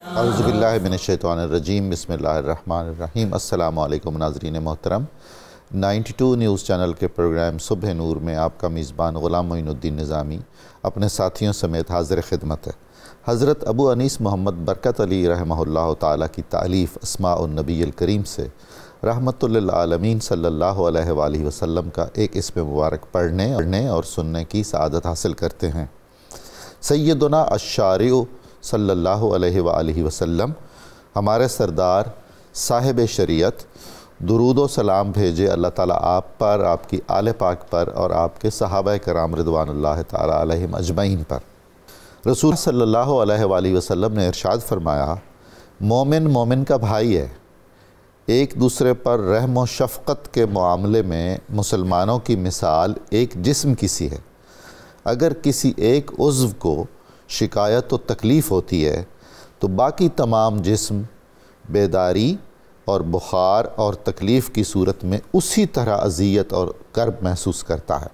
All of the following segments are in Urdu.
اعوذ باللہ من الشیطان الرجیم، بسم اللہ الرحمن الرحیم۔ السلام علیکم ناظرین محترم، 92 نیوز چینل کے پروگرام صبح نور میں آپ کا میزبان غلام معین الدین نظامی اپنے ساتھیوں سمیت حاضر خدمت ہے۔ حضرت ابو انیس محمد برکت علی رحمہ اللہ تعالیٰ کی تالیف اسماء النبی الکریم سے رحمت للعالمین صلی اللہ علیہ وآلہ وسلم کا ایک اسم مبارک پڑھنے اور سننے کی سعادت حاصل کرتے ہیں۔ سیدنا الشارع صلی اللہ علیہ وآلہ وسلم، ہمارے سردار صاحب شریعت، درود و سلام بھیجے اللہ تعالیٰ آپ پر، آپ کی آل پاک پر اور آپ کے صحابہ کرام رضوان اللہ تعالیٰ علیہم اجمعین پر۔ رسول صلی اللہ علیہ وآلہ وسلم نے ارشاد فرمایا، مومن کا بھائی ہے۔ ایک دوسرے پر رحم و شفقت کے معاملے میں مسلمانوں کی مثال ایک جسم کی سی ہے۔ اگر کسی ایک عضو کو شکایت و تکلیف ہوتی ہے تو باقی تمام جسم بیداری اور بخار اور تکلیف کی صورت میں اسی طرح اذیت اور کرب محسوس کرتا ہے۔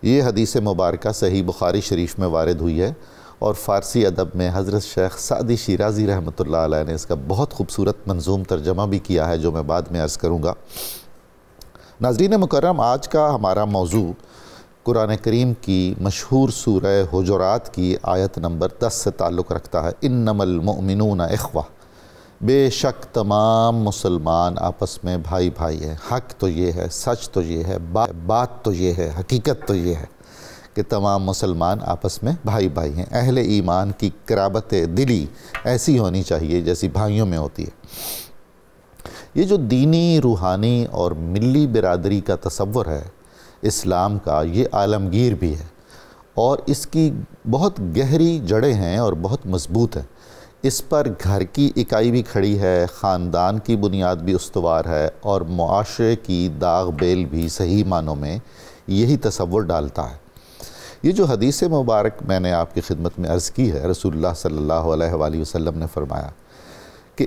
یہ حدیث مبارکہ صحیح بخاری شریف میں وارد ہوئی ہے اور فارسی ادب میں حضرت شیخ سعدی شیرازی رحمۃ اللہ علیہ نے اس کا بہت خوبصورت منظوم ترجمہ بھی کیا ہے، جو میں بعد میں عرض کروں گا۔ ناظرین مکرم، آج کا ہمارا موضوع قرآن کریم کی مشہور سورہ حجرات کی آیت نمبر 10 سے تعلق رکھتا ہے۔ انما المؤمنون اخوہ، بے شک تمام مسلمان آپس میں بھائی بھائی ہیں۔ حق تو یہ ہے، سچ تو یہ ہے، بات تو یہ ہے، حقیقت تو یہ ہے کہ تمام مسلمان آپس میں بھائی بھائی ہیں۔ اہل ایمان کی قرابت دلی ایسی ہونی چاہیے جیسی بھائیوں میں ہوتی ہے۔ یہ جو دینی، روحانی اور ملی برادری کا تصور ہے اسلام کا، یہ عالمگیر بھی ہے اور اس کی بہت گہری جڑیں ہیں اور بہت مضبوط ہیں۔ اس پر گھر کی اکائی بھی کھڑی ہے، خاندان کی بنیاد بھی استوار ہے اور معاشرے کی داغ بیل بھی صحیح معنوں میں یہی تصور ڈالتا ہے۔ یہ جو حدیث مبارک میں نے آپ کی خدمت میں عرض کی ہے، رسول اللہ صلی اللہ علیہ وآلہ وسلم نے فرمایا کہ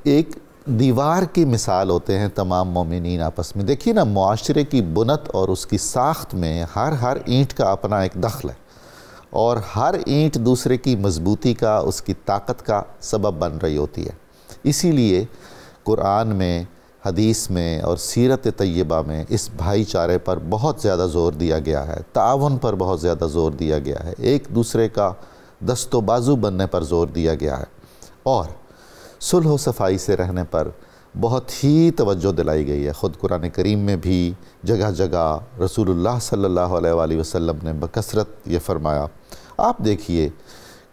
ایک دیوار کی مثال ہوتے ہیں تمام مومنین آپس میں۔ دیکھیے نا، معاشرے کی بنت اور اس کی ساخت میں ہر اینٹ کا اپنا ایک دخل ہے اور ہر اینٹ دوسرے کی مضبوطی کا، اس کی طاقت کا سبب بن رہی ہوتی ہے۔ اسی لیے قرآن میں، حدیث میں اور سیرت طیبہ میں اس بھائی چارے پر بہت زیادہ زور دیا گیا ہے، تعاون پر بہت زیادہ زور دیا گیا ہے، ایک دوسرے کا دست و بازو بننے پر زور دیا گیا ہے اور صلح و صفائی سے رہنے پر بہت ہی توجہ دلائی گئی ہے۔ خود قرآن کریم میں بھی جگہ جگہ رسول اللہ صلی اللہ علیہ وآلہ وسلم نے بکثرت یہ فرمایا۔ آپ دیکھیے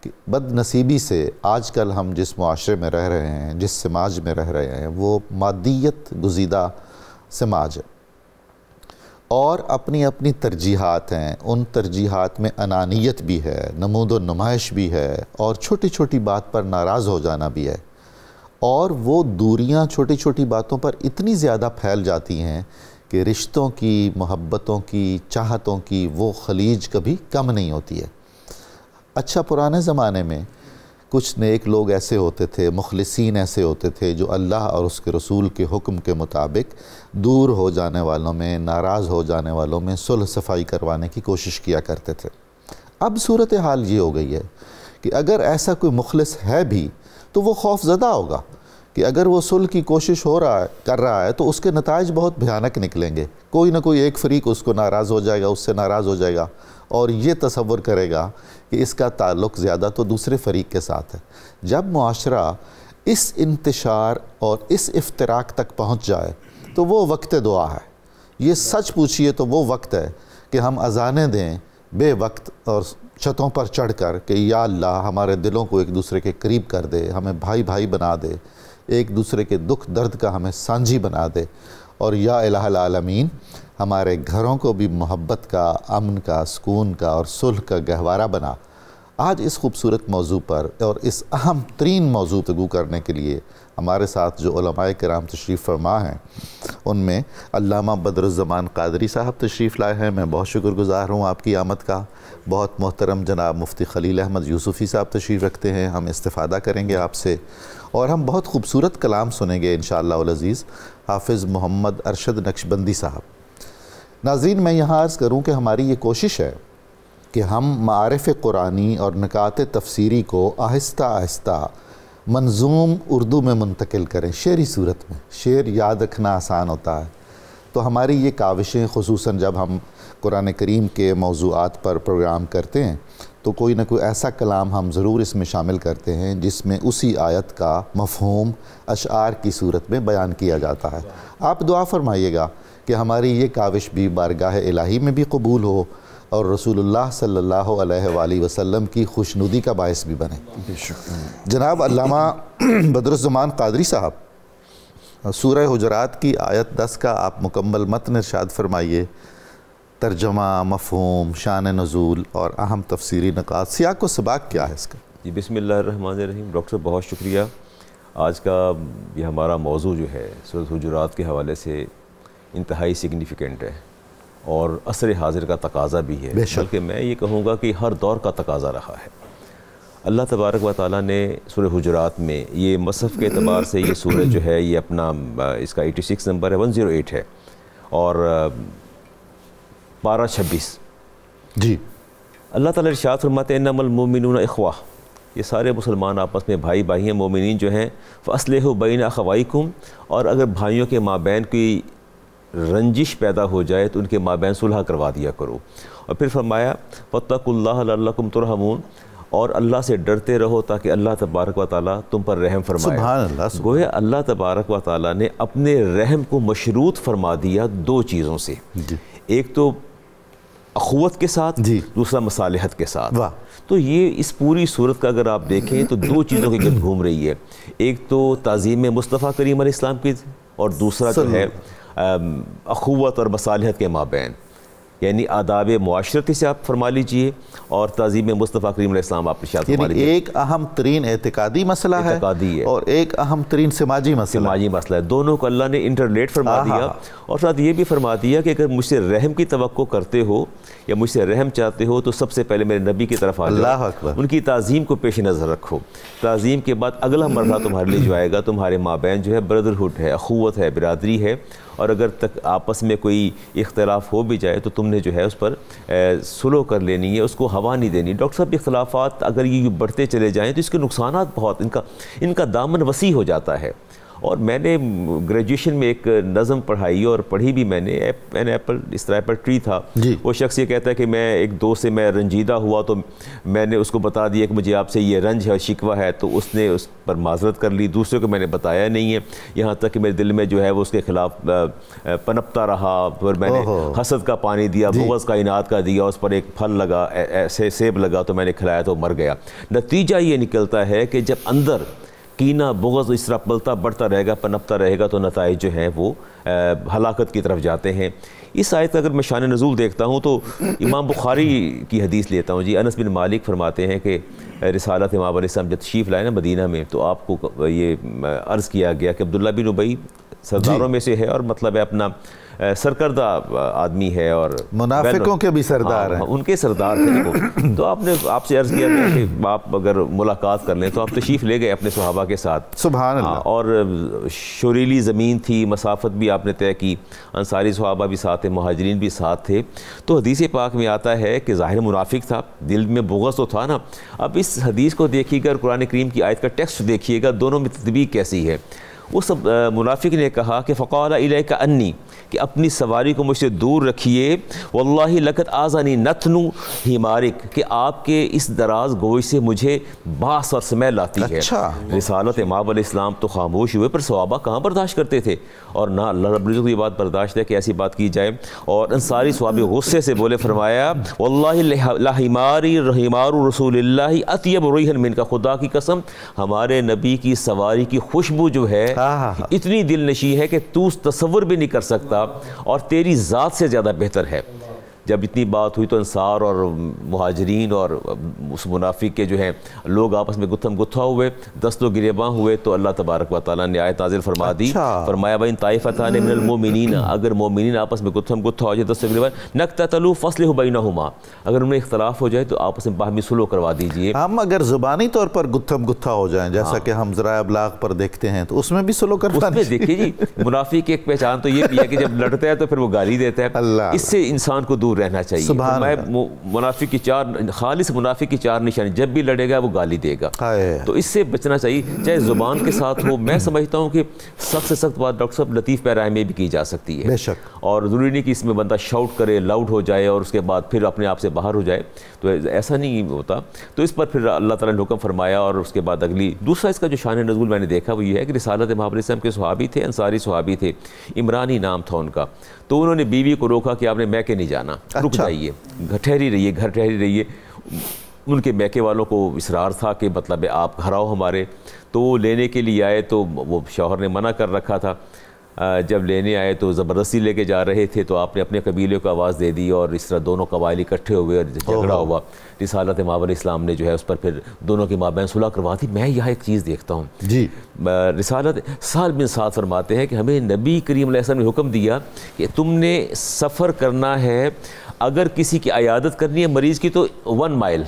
کہ بد نصیبی سے آج کل ہم جس معاشرے میں رہ رہے ہیں، جس سماج میں رہ رہے ہیں، وہ مادیت گزیدہ سماج ہے اور اپنی اپنی ترجیحات ہیں۔ ان ترجیحات میں انانیت بھی ہے، نمود و نمائش بھی ہے اور چھوٹی چھوٹی بات پر ناراض ہو جانا بھی ہے، اور وہ دوریاں چھوٹی چھوٹی باتوں پر اتنی زیادہ پھیل جاتی ہیں کہ رشتوں کی، محبتوں کی، چاہتوں کی وہ خلیج کبھی کم نہیں ہوتی ہے۔ اچھا، پرانے زمانے میں کچھ نیک لوگ ایسے ہوتے تھے، مخلصین ایسے ہوتے تھے جو اللہ اور اس کے رسول کے حکم کے مطابق دور ہو جانے والوں میں، ناراض ہو جانے والوں میں صلح صفائی کروانے کی کوشش کیا کرتے تھے۔ اب صورتحال یہ ہو گئی ہے کہ اگر ایسا کوئی مخلص ہے بھی تو وہ خوف زدہ ہوگا کہ اگر وہ صلح کی کوشش کر رہا ہے تو اس کے نتائج بہت بھیانک نکلیں گے۔ کوئی نہ کوئی ایک فریق اس کو ناراض ہو جائے گا، اس سے ناراض ہو جائے گا اور یہ تصور کرے گا کہ اس کا تعلق زیادہ تو دوسرے فریق کے ساتھ ہے۔ جب معاشرہ اس انتشار اور اس افتراق تک پہنچ جائے تو وہ وقت دعا ہے۔ یہ سچ پوچھئے تو وہ وقت ہے کہ ہم اذانیں دیں بے وقت اور چھتوں پر چڑھ کر کہ یا اللہ ہمارے دلوں کو ایک دوسرے کے قریب کر دے، ہمیں بھائی بھائی بنا دے، ایک دوسرے کے دکھ درد کا ہمیں سانجھی بنا دے، اور یا الہ العالمین ہمارے گھروں کو بھی محبت کا، امن کا، سکون کا اور صلح کا گہوارہ بنا۔ آج اس خوبصورت موضوع پر اور اس اہم ترین موضوع گفتگو کرنے کے لیے ہمارے ساتھ جو علماء کرام تشریف فرما ہیں، ان میں علامہ بدر الزمان قادری صاحب تشریف لائے ہیں۔ میں بہت شکر گزار ہوں آپ کی آمد کا۔ بہت محترم جناب مفتی خلیل احمد یوسفی صاحب تشریف رکھتے ہیں، ہم استفادہ کریں گے آپ سے اور ہم بہت خوبصورت کلام سنیں گے انشاءاللہ العزیز حافظ محمد ارشد نقشبندی صاحب۔ ناظرین، میں یہاں عرض کروں کہ ہماری یہ کوشش ہے کہ ہم معارف قرآنی اور نکات تفسیری کو آہستہ آہستہ منظوم اردو میں منتقل کریں، شعری صورت میں. شعر یاد رکھنا آسان ہوتا ہے، تو ہماری یہ کاوشیں خصوصاً جب ہم قرآن کریم کے موضوعات پر پروگرام کرتے ہیں تو کوئی نہ کوئی ایسا کلام ہم ضرور اس میں شامل کرتے ہیں جس میں اسی آیت کا مفہوم اشعار کی صورت میں بیان کیا جاتا ہے. آپ دعا فرمائیے گا کہ ہماری یہ کاوش بھی بارگاہ الہی میں بھی قبول ہو اور رسول اللہ صلی اللہ علیہ وآلہ وسلم کی خوشنودی کا باعث بھی بنے. جناب علامہ بدر الزمان قادری صاحب، سورہ حجرات کی آیت 10 کا آپ مکمل متن ارشاد فرمائیے. ترجمہ، مفہوم، شان نزول اور اہم تفسیری نکات، سیاق و سباق کیا ہے اس کا؟ جی بسم اللہ الرحمن الرحیم. ڈاکٹر صاحب بہت شکریہ. آج کا یہ ہمارا موضوع جو ہے سورۃ حجرات کے حوالے سے انتہائی سگنیفیکنٹ ہے اور عصر حاضر کا تقاضا بھی ہے، بلکہ میں یہ کہوں گا کہ ہر دور کا تقاضا رہا ہے. اللہ تبارک و تعالیٰ نے سورہ حجرات میں یہ مصحف کے اعتبار سے یہ سورہ جو ہے یہ اپنا اس کا 86 نمبر ہے، 108 ہے اور پارہ 26. جی اللہ تعالیٰ ارشاد فرماتے ہیں انما المؤمنون اخوہ، یہ سارے مسلمان آپس میں بھائی بھائی ہیں. مومنین جو ہیں فاصلحوا بین اخویکم، اور اگر بھائیوں کے مابین کوئی رنجش پیدا ہو جائے تو ان کے مابین صلح کروا دیا کرو. اور پھر فرمایا واتقوا اللہ لعلکم ترحمون، اور اللہ سے ڈرتے رہو تاکہ اللہ تبارک و تعالیٰ تم پر رحم فرمائے. سبحان اللہ. گویا اللہ تبارک و تعالیٰ نے اپنے رحم کو مشروط فرما دیا دو چیزوں سے، ایک تو اخوت کے ساتھ، دوسرا مصالحت کے ساتھ. تو یہ اس پوری صورت کا اگر آپ دیکھیں تو دو چیزوں کے گرد گھوم رہی ہے. ایک تو تعظیم مصطفیٰ کریم علیہ السلام کی، اور دوسرا جو ہے اخوت اور مصالحت کے مابین، یعنی آداب معاشرتی سے آپ فرما لیجئے اور تعظیم مصطفیٰ کریم علیہ السلام آپ ارشاد فرما لیجئے. ایک اہم ترین اعتقادی مسئلہ ہے اور ایک اہم ترین سماجی مسئلہ ہے. دونوں کو اللہ نے انٹرلیٹ فرما دیا اور ساتھ یہ بھی فرما دیا کہ اگر مجھ سے رحم کی توقع کرتے ہو یا مجھ سے رحم چاہتے ہو تو سب سے پہلے میرے نبی کی طرف آ جاؤ، ان کی تعظیم کو پیش نظر رکھو. تعظیم کے بعد اگلا مرحلہ تمہارے لیے جو آئے گا، تمہارے مابین جو ہے بردرہڈ ہے، اخوت ہے، برادری ہے. اور اگر تک آپس میں کوئی اختلاف ہو بھی جائے تو تم نے جو ہے اس پر سلو کر لینی ہے، اس کو ہوا نہیں دینی. ڈاکٹر صاحب اختلافات اگر یہ بڑھتے چلے جائیں تو اس کے نقصانات بہت، ان کا دامن وسیع ہو جاتا ہے. اور میں نے گریجویشن میں ایک نظم پڑھائی اور پڑھی بھی میں نے، این ایپل اس طرح ایپل ٹری تھا. وہ شخص یہ کہتا ہے کہ میں ایک دوست سے میں رنجیدہ ہوا تو میں نے اس کو بتا دیا کہ مجھے آپ سے یہ رنج ہے، شکوہ ہے، تو اس نے اس پر معذرت کر لی. دوسرے کو میں نے بتایا نہیں ہے، یہاں تک کہ میرے دل میں جو ہے وہ اس کے خلاف پنپتا رہا. پھر میں نے حسد کا پانی دیا، بغض کا اناد کا دیا، اس پر ایک پھل لگا، سیب لگا تو میں نے کھلایا تو مر گیا. نتیجہ یہ نکلتا ہے کہ جب اندر کینہ بغض اس طرح پلتا بڑھتا رہے گا، پنپتا رہے گا تو نتائج جو ہیں وہ ہلاکت کی طرف جاتے ہیں. اس آیت کا اگر میں شان نزول دیکھتا ہوں تو امام بخاری کی حدیث لیتا ہوں. انس بن مالک فرماتے ہیں کہ رسالت امام علیہ السلام جب تشریف لائے نا مدینہ میں تو آپ کو یہ عرض کیا گیا کہ عبداللہ بن ابی سرداروں میں سے ہے اور مطلب ہے اپنا سرکردہ آدمی ہے اور منافقوں کے بھی سردار ہیں، ان کے سردار تھے وہ. تو آپ سے عرض کیا گیا کہ آپ اگر ملاقات کر لیں تو آپ تشریف لے گئے اپنے صحابہ کے ساتھ. سبحان اللہ. اور شوریلی زمین تھی، مسافت بھی آپ نے طے کی، انصاری صحابہ بھی ساتھ تھے، مہاجرین بھی ساتھ تھے. تو حدیث پاک میں آتا ہے کہ ظاہر منافق تھا، دل میں بغض تو تھا نا. اب اس حدیث کو دیکھیے گا اور قرآن کریم کی آیت کا ٹیکسٹ دیکھیے گا، دونوں میں تطبیق کیسی ہے. اس منافق نے کہا کہ فقال الیک انی، کہ اپنی سواری کو مجھ سے دور رکھیے، واللہ لقد آذانی نتن حمارک، کہ آپ کے اس دراز گوش سے مجھے باس اور سمیل آتی ہے. رسالت امام علیہ السلام تو خاموش ہوئے، پر صحابہ کہاں برداشت کرتے تھے. اور نہ اللہ رب العزت کو یہ بات برداشت ہے کہ ایسی بات کی جائے. اور انصاری صحابی غصے سے بولے، فرمایا واللہ لحماری حمار رسول اللہ اطیب ریحا منک، خدا کی قسم ہمارے نبی کی سواری کی خوشبو جو ہے اتنی دل نشیں ہے کہ تو تصور بھی نہیں کر سکتا اور تیری ذات سے زیادہ بہتر ہے. جب اتنی بات ہوئی تو انصار اور مہاجرین اور اس منافق کے جو ہیں لوگ آپس میں گتھم گتھا ہوئے، دست و گریباں ہوئے. تو اللہ تبارک و تعالیٰ نے آیت نازل فرما دی، فرمایا بین طائفتان من المؤمنین، اگر مومنین آپس میں گتھم گتھا ہو جائے، دست و گریباں، نقتتلوا فاصلحوا بینہما، اگر ان میں اختلاف ہو جائے تو آپس میں باہمی صلح کروا دیجئے. ہم اگر زبانی طور پر گتھم گتھا ہو جائیں جیسا کہ ہم ذرائع ابلاغ پر دیکھتے ہیں تو اس میں بھی صلح کروا دیجئے. دیکھیے جی، منافق کی ایک پہچان تو یہ بھی ہے کہ جب لڑتا ہے تو پھر وہ گالی دیتا ہے. اس سے انسان کو دور رہنا چاہیے. منافق کی خالص منافق کی 4 نشانی، جب بھی لڑے گا وہ گالی دے گا، تو اس سے بچنا چاہیے. چاہے زبان کے ساتھ ہو، میں سمجھتا ہوں کہ سخت سے سخت بات ڈاکٹر صاحب لطیف پیرائے میں بھی کی جا سکتی ہے، اور ضروری نہیں کہ اس میں بندہ شاؤٹ کرے، لاؤڈ ہو جائے اور اس کے بعد پھر اپنے آپ سے باہر ہو جائے، تو ایسا نہیں ہوتا. تو اس پر پھر اللہ تعالیٰ نے حکم فرمایا. اور اس کے بعد دوسرا اس کا جو شان نزول میں نے دیکھا وہ یہ ہے کہ رسالت محمد علیہ السلام کے صحابی تھے، انصاری صحابی تھے، عمرانی نام تھا ان کا. تو انہوں نے بیوی کو روکا کہ آپ نے میکے نہیں جانا، رک جائیے، ٹھہری رہیے، گھر ٹھہری رہیے. ان کے میکے والوں کو اصرار تھا کہ مطلب آپ گھر آؤ ہمارے. تو وہ لینے کے لیے آئے تو وہ شوہر نے منع کر رکھا تھا. جب لینے آئے تو زبردستی لے کے جا رہے تھے، تو آپ نے اپنے قبیلے کو آواز دے دی اور اس طرح دونوں قبائل اکٹھے ہوئے اور جھگڑا ہوا. رسالت ماؤد علیہ السلام نے جو ہے اس پر پھر دونوں کے مابین صلح کروا دی. میں یہاں ایک چیز دیکھتا ہوں جی، رسالت سال بن سعد فرماتے ہیں کہ ہمیں نبی کریم علیہ السلام نے حکم دیا کہ تم نے سفر کرنا ہے، اگر کسی کی عیادت کرنی ہے مریض کی تو 1 مائل،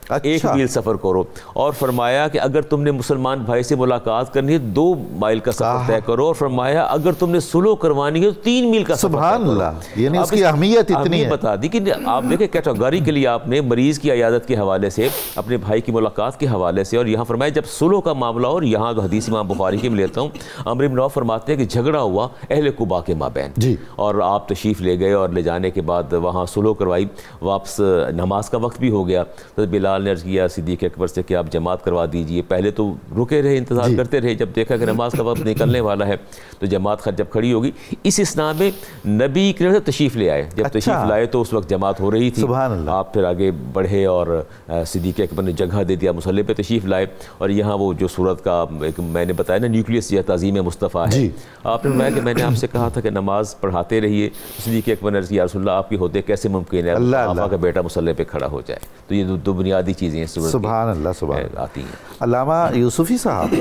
1 میل سفر کرو. اور فرمایا کہ اگر تم نے مسلمان بھائی سے ملاقات کرنی ہے 2 مائل کا سفر طے کرو. اور فرمایا اگر تم نے صلح کروانی ہے تو 3 میل کا سفر. سبحان اللہ، یعنی اس کی اہمیت اتنی ہے. بتا دی کہ آپ دیکھیں کیٹیگری کے لیے آپ نے مریض کی عیادت کے حوالے سے، اپنے بھائی کی ملاقات کے حوالے سے، اور یہاں فرمایا جب صلح کا معاملہ. اور یہاں تو حدیث امام بخاری کی میں لیتا ہوں، عمرو بن عوف فرماتے ہیں کہ جھگڑا ہوا اہل قباء کے مابین جی، اور آپ تشریف لے گئے اور لے جانے کے بعد وہاں صلح کروائی. واپس نماز کا وقت بھی ہو گیا تو بلال نے عرض کیا صدیق اکبر سے کہ آپ جماعت کروا دیجئے. پہلے تو رکے رہے، انتظار کرتے رہے، جب دیکھا کہ نماز کا وقت نکلنے والا ہے تو جماعت جب کھڑی ہوگی. اس اسنا میں نبی کریم سے تشریف لے آئے. جب تشریف لائے تو اس وقت جماعت ہو رہی تھی. آپ پھر آگے بڑھے اور صدیق اکبر نے جگہ دے دیا، مصلی پہ تشریف لائے. اور یہاں وہ جو صورت کا میں نے بتایا نا نیوکلیس یہ تعظیم مصطفیٰ ہے. آپ نے فرمایا کہ میں نے آپ سے کہا تھا کہ نماز پڑھاتے رہیے. صدیق اکبر نے عرض کیا یا رسول اللہ آپ کے ہوتے کیسے ممکن ہے آقا کا بیٹا مصلی پہ کھڑا ہو جائے. تو یہ 2 بنیادی چیزیں ہیں سبحان اللہ سبحان آتی ہیں. علامہ یوسفی صاحب،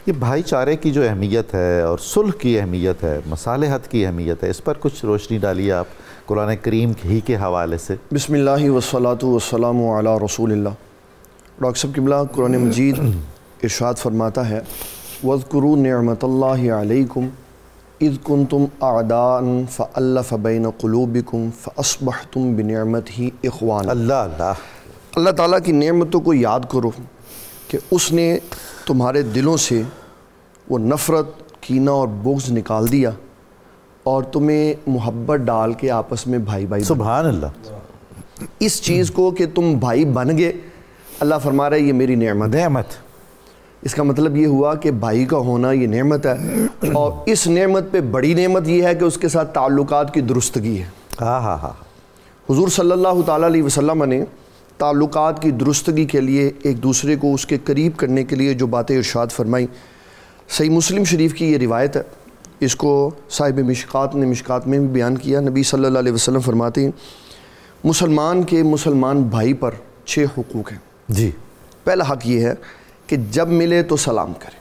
یہ بھائی چارے کی جو اہمیت ہے اور صلح کی اہمیت ہے، مصالحت کی اہمیت ہے، اس پر کچھ روشنی ڈالیے آپ قرآن کریم ہی کے حوالے سے. بسم اللہ والصلاة والسلام علی رسول اللہ. ڈاکٹر صاحب قبلہ قرآن مجید ارشاد فرماتا ہے وَاذْكُرُوا نِعْمَةَ اللَّهِ عَلَيْكُمْ اِذْ كُنْتُمْ أَعْدَاءً فَأَلَّفَ بَيْنَ قُلُوبِكُمْ فَأَصْبَحْتُمْ بِنِعْمَتِهِ إِخْوَانًا. اللہ تعالیٰ کی نعمتوں کو یاد کرو کہ اس نے تمہارے دلوں سے وہ نفرت، کینہ اور بغض نکال دیا اور تمہیں محبت ڈال کے آپس میں بھائی بھائی. سبحان اللہ. اس چیز کو کہ تم بھائی بن گئے، اللہ فرما رہا ہے یہ میری نعمت. اس کا مطلب یہ ہوا کہ بھائی کا ہونا یہ نعمت ہے، اور اس نعمت پہ بڑی نعمت یہ ہے کہ اس کے ساتھ تعلقات کی درستگی ہے. حضور صلی اللہ تعالیٰ علیہ وسلم نے تعلقات کی درستگی کے لیے ایک دوسرے کو اس کے قریب کرنے کے لیے جو باتیں ارشاد فرمائی. صحیح مسلم شریف کی یہ روایت ہے، اس کو صاحب مشکات نے مشکات میں بھی بیان کیا. نبی صلی اللہ علیہ وسلم فرماتے ہیں مسلمان کے مسلمان بھائی پر 6 حقوق ہیں جی. پہلا حق یہ ہے کہ جب ملے تو سلام کرے.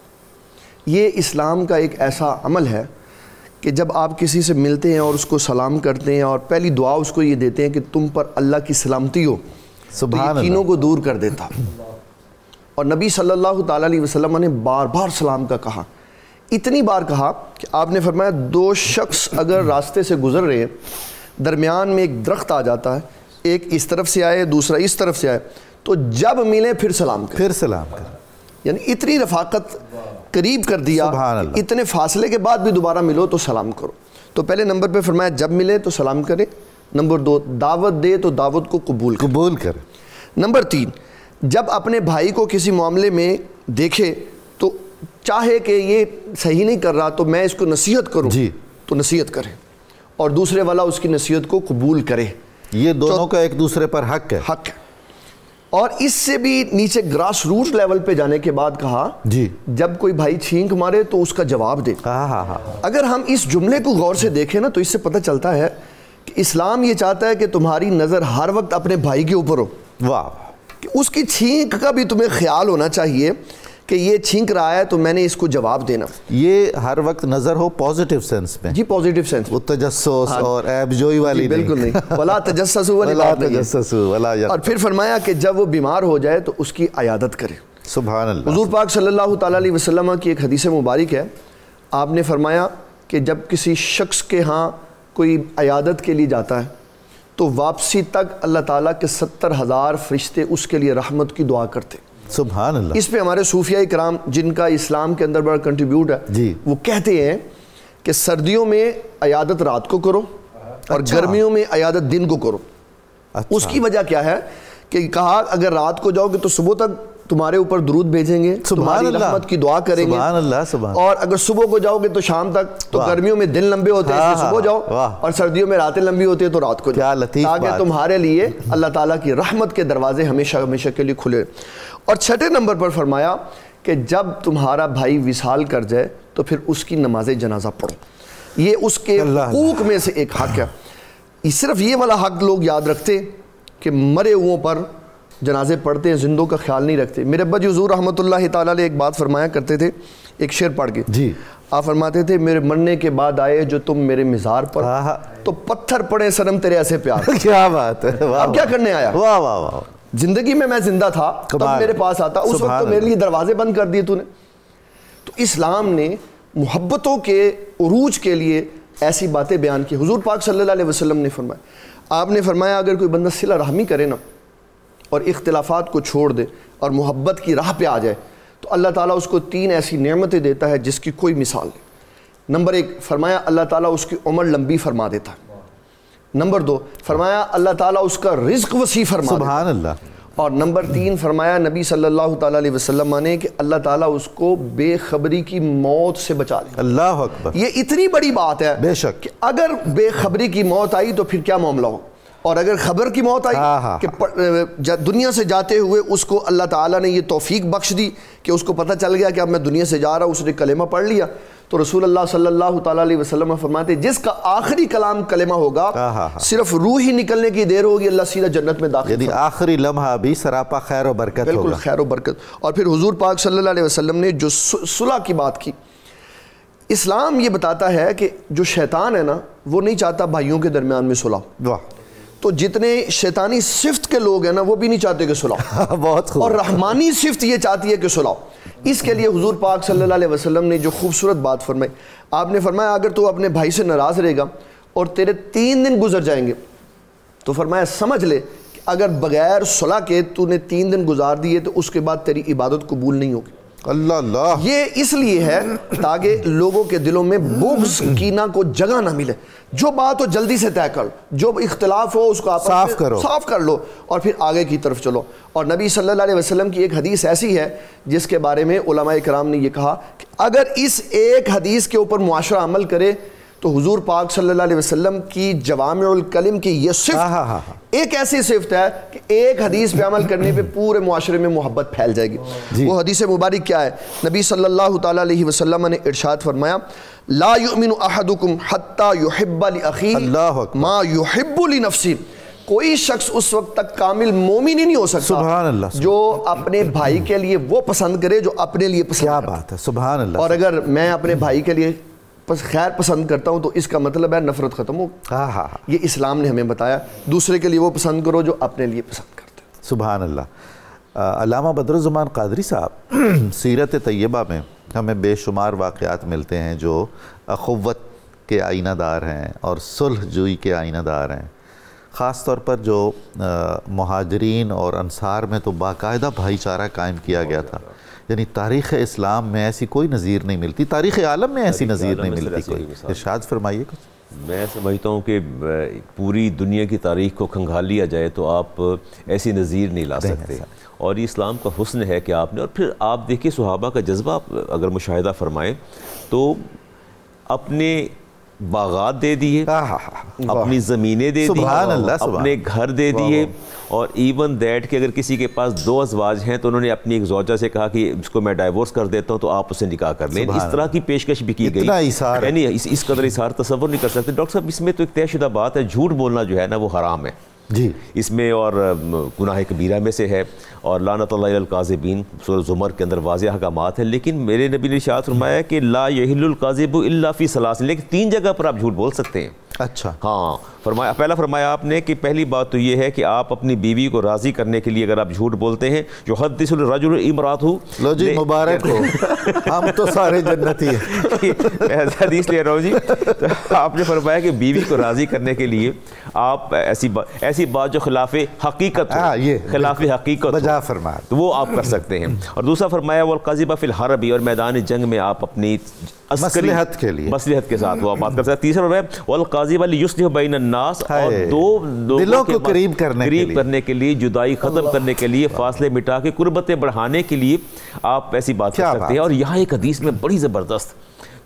یہ اسلام کا ایک ایسا عمل ہے کہ جب آپ کسی سے ملتے ہیں اور اس کو سلام کرتے ہیں اور پہلی دعا اس کو یہ دیتے ہیں کہ تم پر اللہ کی سلامتی ہو، سبحان اللہ، کینوں کو دور کر دیتا. اور نبی صلی اللہ تعالیٰ علیہ وسلم نے بار بار سلام کا کہا. اتنی بار کہا کہ آپ نے فرمایا 2 شخص اگر راستے سے گزر رہے ہیں، درمیان میں ایک درخت آ جاتا ہے، ایک اس طرف سے آئے دوسرا اس طرف سے آئے، تو جب ملے پھر سلام کریں. یعنی اتنی رفاقت قریب کر دیا، اتنے فاصلے کے بعد بھی دوبارہ ملو تو سلام کرو. تو پہلے نمبر پہ فرمایا جب ملے تو سلام کرے. نمبر 2 دعوت دے تو دعوت کو قبول کرے. نمبر 3 جب اپنے بھائی کو کسی معاملے میں دیکھے تو چاہے کہ یہ صحیح نہیں کر رہا تو میں اس کو نصیحت کروں تو نصیحت کرے، اور دوسرے والا اس کی نصیحت کو قبول کرے. یہ دونوں کا ایک دوسرے پر حق ہے. اور اس سے بھی نیچے گراس روٹ لیول پہ جانے کے بعد کہا جب کوئی بھائی چھینک مارے تو اس کا جواب دے. اگر ہم اس جملے کو غور سے دیکھیں نا تو اس سے پتہ چلتا ہے کہ اسلام یہ چاہتا ہے کہ تمہاری نظر ہر وقت اپنے بھائی کے اوپر ہو. واہ. کہ اس کی چھینک کا بھی تمہیں خیال ہونا چاہیے کہ یہ چھینک رہا ہے تو میں نے اس کو جواب دینا. یہ ہر وقت نظر ہو پازیٹیو سینس میں. جی پازیٹیو سینس. وہ تجسس اور عیب جوئی والی بالکل نہیں. ولا تجسسوا اور پھر فرمایا کہ جب وہ بیمار ہو جائے تو اس کی عیادت کرے. سبحان اللہ. حضور پاک صلی اللہ تعالیٰ علیہ وسلم کی ایک حدیث مبارک ہے، آپ نے فرمایا کہ جب کسی شخص کے ہاں کوئی عیادت کے لیے جاتا ہے تو واپسی تک اللہ تعالیٰ کے 70,000 فرشتے اس کے لیے رحمت کی دعا کرتے. سبحان اللہ. اس پہ ہمارے صوفیاء کرام جن کا اسلام کے اندر بڑا کنٹریبیوٹ ہے جی وہ کہتے ہیں کہ سردیوں میں عیادت رات کو کرو اور گرمیوں میں عیادت دن کو کرو. اس کی وجہ کیا ہے کہ کہا اگر رات کو جاؤ گے تو صبح تک تمہارے اوپر درود بھیجیں گے, تمہاری رحمت کی دعا کریں گے. سبحان اللہ سبحان. اور اگر صبح کو جاؤ گے تو شام تک, تو گرمیوں میں دن لمبے ہوتے ہیں صبح جاؤ, اور سردیوں میں راتیں لمبی ہوتی ہیں تو رات کو جاؤ, تاکہ تمہارے لیے اللہ تعالیٰ کی رحمت کے دروازے ہمیشہ ہمیشہ کے لیے کھلے. اور چھٹے نمبر پر فرمایا کہ جب تمہارا بھائی وصال کر جائے تو پھر اس کی نماز جنازہ پڑھو. یہ اس کے حقوق میں سے ایک حق ہے. صرف یہ والا حق لوگ یاد رکھتے کہ مرے ہوئوں پر جنازے پڑھتے ہیں, زندوں کا خیال نہیں رکھتے. میرے ابا جی حضور رحمۃ اللہ تعالیٰ علیہ ایک بات فرمایا کرتے تھے, ایک شعر پڑھ کے جی آپ فرماتے تھے میرے مرنے کے بعد آئے جو تم میرے مزار پر تو پتھر پڑے صنم تیرے ایسے پیار. کیا بات ہے, اب کیا کرنے آیا. واہ واہ واہ. زندگی میں زندہ تھا تب میرے پاس آتا, اس وقت تو میرے لیے دروازے بند کر دیے تو نے. تو اسلام نے محبتوں کے عروج کے لیے ایسی باتیں بیان کی. حضور پاک صلی اللہ علیہ وسلم نے فرمایا, آپ نے فرمایا اگر کوئی بندہ صلہ رحمی کرے نا اور اختلافات کو چھوڑ دے اور محبت کی راہ پہ آ جائے تو اللہ تعالیٰ اس کو 3 ایسی نعمتیں دیتا ہے جس کی کوئی مثال نہیں. نمبر 1 فرمایا اللہ تعالیٰ اس کی عمر لمبی فرما دیتا ہے. نمبر 2 فرمایا اللہ تعالیٰ اس کا رزق وسیع فرما دیتا ہے. سبحان اللہ. اور نمبر 3 فرمایا نبی صلی اللہ تعالیٰ علیہ وسلم نے کہ اللہ تعالیٰ اس کو بے خبری کی موت سے بچا لے. اللہ اکبر. یہ اتنی بڑی بات ہے بے شک کہ اگر بے خبری کی موت آئی تو پھر کیا معاملہ ہو, اور اگر خبر کی موت آئی کہ دنیا سے جاتے ہوئے اس کو اللہ تعالیٰ نے یہ توفیق بخش دی کہ اس کو پتہ چل گیا کہ اب میں دنیا سے جا رہا ہوں, اس نے کلمہ پڑھ لیا, تو رسول اللہ صلی اللہ تعالیٰ علیہ وسلم فرماتے جس کا آخری کلام کلمہ ہوگا صرف روح ہی نکلنے کی دیر ہوگی اللہ سیدھا جنت میں داخل, یعنی آخری لمحہ بھی سراپا خیر و برکت ہوگا. بالکل خیر و برکت. اور پھر حضور پاک صلی اللہ علیہ وسلم نے جو صلح کی بات کی, اسلام یہ بتاتا ہے کہ جو شیطان ہے نا وہ نہیں چاہتا بھائیوں کے درمیان میں صلح. واہ. تو جتنے شیطانی صفت کے لوگ ہیں نا وہ بھی نہیں چاہتے کہ صلح. بہت خوب. اور رحمانی صفت یہ چاہتی ہے کہ صلح. اس کے لیے حضور پاک صلی اللہ علیہ وسلم نے جو خوبصورت بات فرمائی, آپ نے فرمایا اگر تو اپنے بھائی سے ناراض رہے گا اور تیرے 3 دن گزر جائیں گے تو فرمایا سمجھ لے کہ اگر بغیر صلح کے تو نے 3 دن گزار دیے تو اس کے بعد تیری عبادت قبول نہیں ہوگی. اللہ اللہ. یہ اس لیے ہے تاکہ لوگوں کے دلوں میں بغض کینہ کو جگہ نہ ملے. جو بات ہو جلدی سے طے کر, جو اختلاف ہو اس کو آپ صاف کر لو اور پھر آگے کی طرف چلو. اور نبی صلی اللہ علیہ وسلم کی ایک حدیث ایسی ہے جس کے بارے میں علماء کرام نے یہ کہا کہ اگر اس ایک حدیث کے اوپر معاشرہ عمل کرے تو حضور پاک صلی اللہ علیہ وسلم کی جوامع الکلم کی یہ صفت ایک ایسی صفت ہے کہ ایک حدیث پہ عمل کرنے پہ پورے معاشرے میں محبت پھیل جائے گی. وہ حدیث مبارک کیا ہے؟ نبی صلی اللہ تعالیٰ علیہ وسلم نے ارشاد فرمایا لا یؤمن احدکم حتی یحب لأخیہ ما یحب لنفسہ. کوئی شخص اس وقت تک کامل مومن ہی نہیں ہو سکتا سبحان اللہ جو اپنے بھائی کے لیے وہ پسند کرے جو اپنے لیے پسند کرے. کیا بات ہے, سبحان اللہ. اور اگر میں اپنے بھائی کے لیے خیر پسند کرتا ہوں تو اس کا مطلب ہے نفرت ختم ہو. یہ اسلام نے ہمیں بتایا, دوسرے کے لیے وہ پسند کرو جو اپنے لیے پسند کرتے ہیں. سبحان اللہ. علامہ بدرالزمان قادری صاحب, سیرت طیبہ میں ہمیں بے شمار واقعات ملتے ہیں جو اخوت کے آئینہ دار ہیں اور صلح جوئی کے آئینہ دار ہیں. خاص طور پر جو مہاجرین اور انصار میں تو باقاعدہ بھائی چارہ قائم کیا گیا تھا. یعنی تاریخ اسلام میں ایسی کوئی نظیر نہیں ملتی, تاریخ عالم میں ایسی نظیر نہیں ملتی کوئی. ارشاد فرمائیے کچھ. میں سمجھتا ہوں کہ پوری دنیا کی تاریخ کو کھنگال لیا جائے تو آپ ایسی نظیر نہیں لا سکتے. اور یہ اسلام کا حسن ہے کہ آپ نے, اور پھر آپ دیکھیں صحابہ کا جذبہ اگر مشاہدہ فرمائیں تو اپنے باغات دے دیے, اپنی زمینیں دے دی, اپنے گھر دے دیے, اور ایون دیٹ کہ اگر کسی کے پاس 2 ازواج ہیں تو انہوں نے اپنی ایک زوجہ سے کہا کہ اس کو میں ڈائیورس کر دیتا ہوں تو آپ اسے نکاح کر لیں. اس طرح کی پیشکش بھی کی گئی, یعنی اس قدر اثار تصور نہیں کر سکتے. ڈاکٹر صاحب اس میں تو ایک طے شدہ بات ہے, جھوٹ بولنا جو ہے نا وہ حرام ہے جی اس میں, اور گناہ کبیرہ میں سے ہے, اور لعنت اللہ علی الکاذبین سورہ زمر کے اندر واضح احکامات ہیں. لیکن میرے نبی نے ارشاد فرمایا کہ لا یحل الکاذب الا فی ثلاث, لیکن 3 جگہ پر آپ جھوٹ بول سکتے ہیں. اچھا ہاں فرمایا، پہلا فرمایا آپ نے کہ پہلی بات تو یہ ہے کہ آپ اپنی بیوی کو راضی کرنے کے لیے اگر آپ جھوٹ بولتے ہیں، جو حدیث الرجل امرأتہ، لو جی مبارک ہو، ہم تو سارے جنتی ہیں، حدیث لے رہا ہوں جی، تو آپ نے فرمایا کہ بیوی کو راضی کرنے کے لیے آپ ایسی بات جو خلاف حقیقت ہو، خلاف حقیقت بجا فرمایا، تو وہ آپ کر سکتے ہیں۔ اور دوسرا فرمایا والقذف فی الحرب، اور میدان جنگ میں آپ اپنی مصلحت کے لیے، مصلحت کے ساتھ وہ آپ بات کر سکتے ہیں۔ تیسرا ہے والقاذف لیصلح بین الناس، اور دو دلوں کو قریب کرنے کے لیے، جدائی ختم کرنے کے لیے، فاصلے مٹا کے قربتیں بڑھانے کے لیے آپ ایسی بات کر سکتے ہیں۔ اور یہاں ایک حدیث میں بڑی زبردست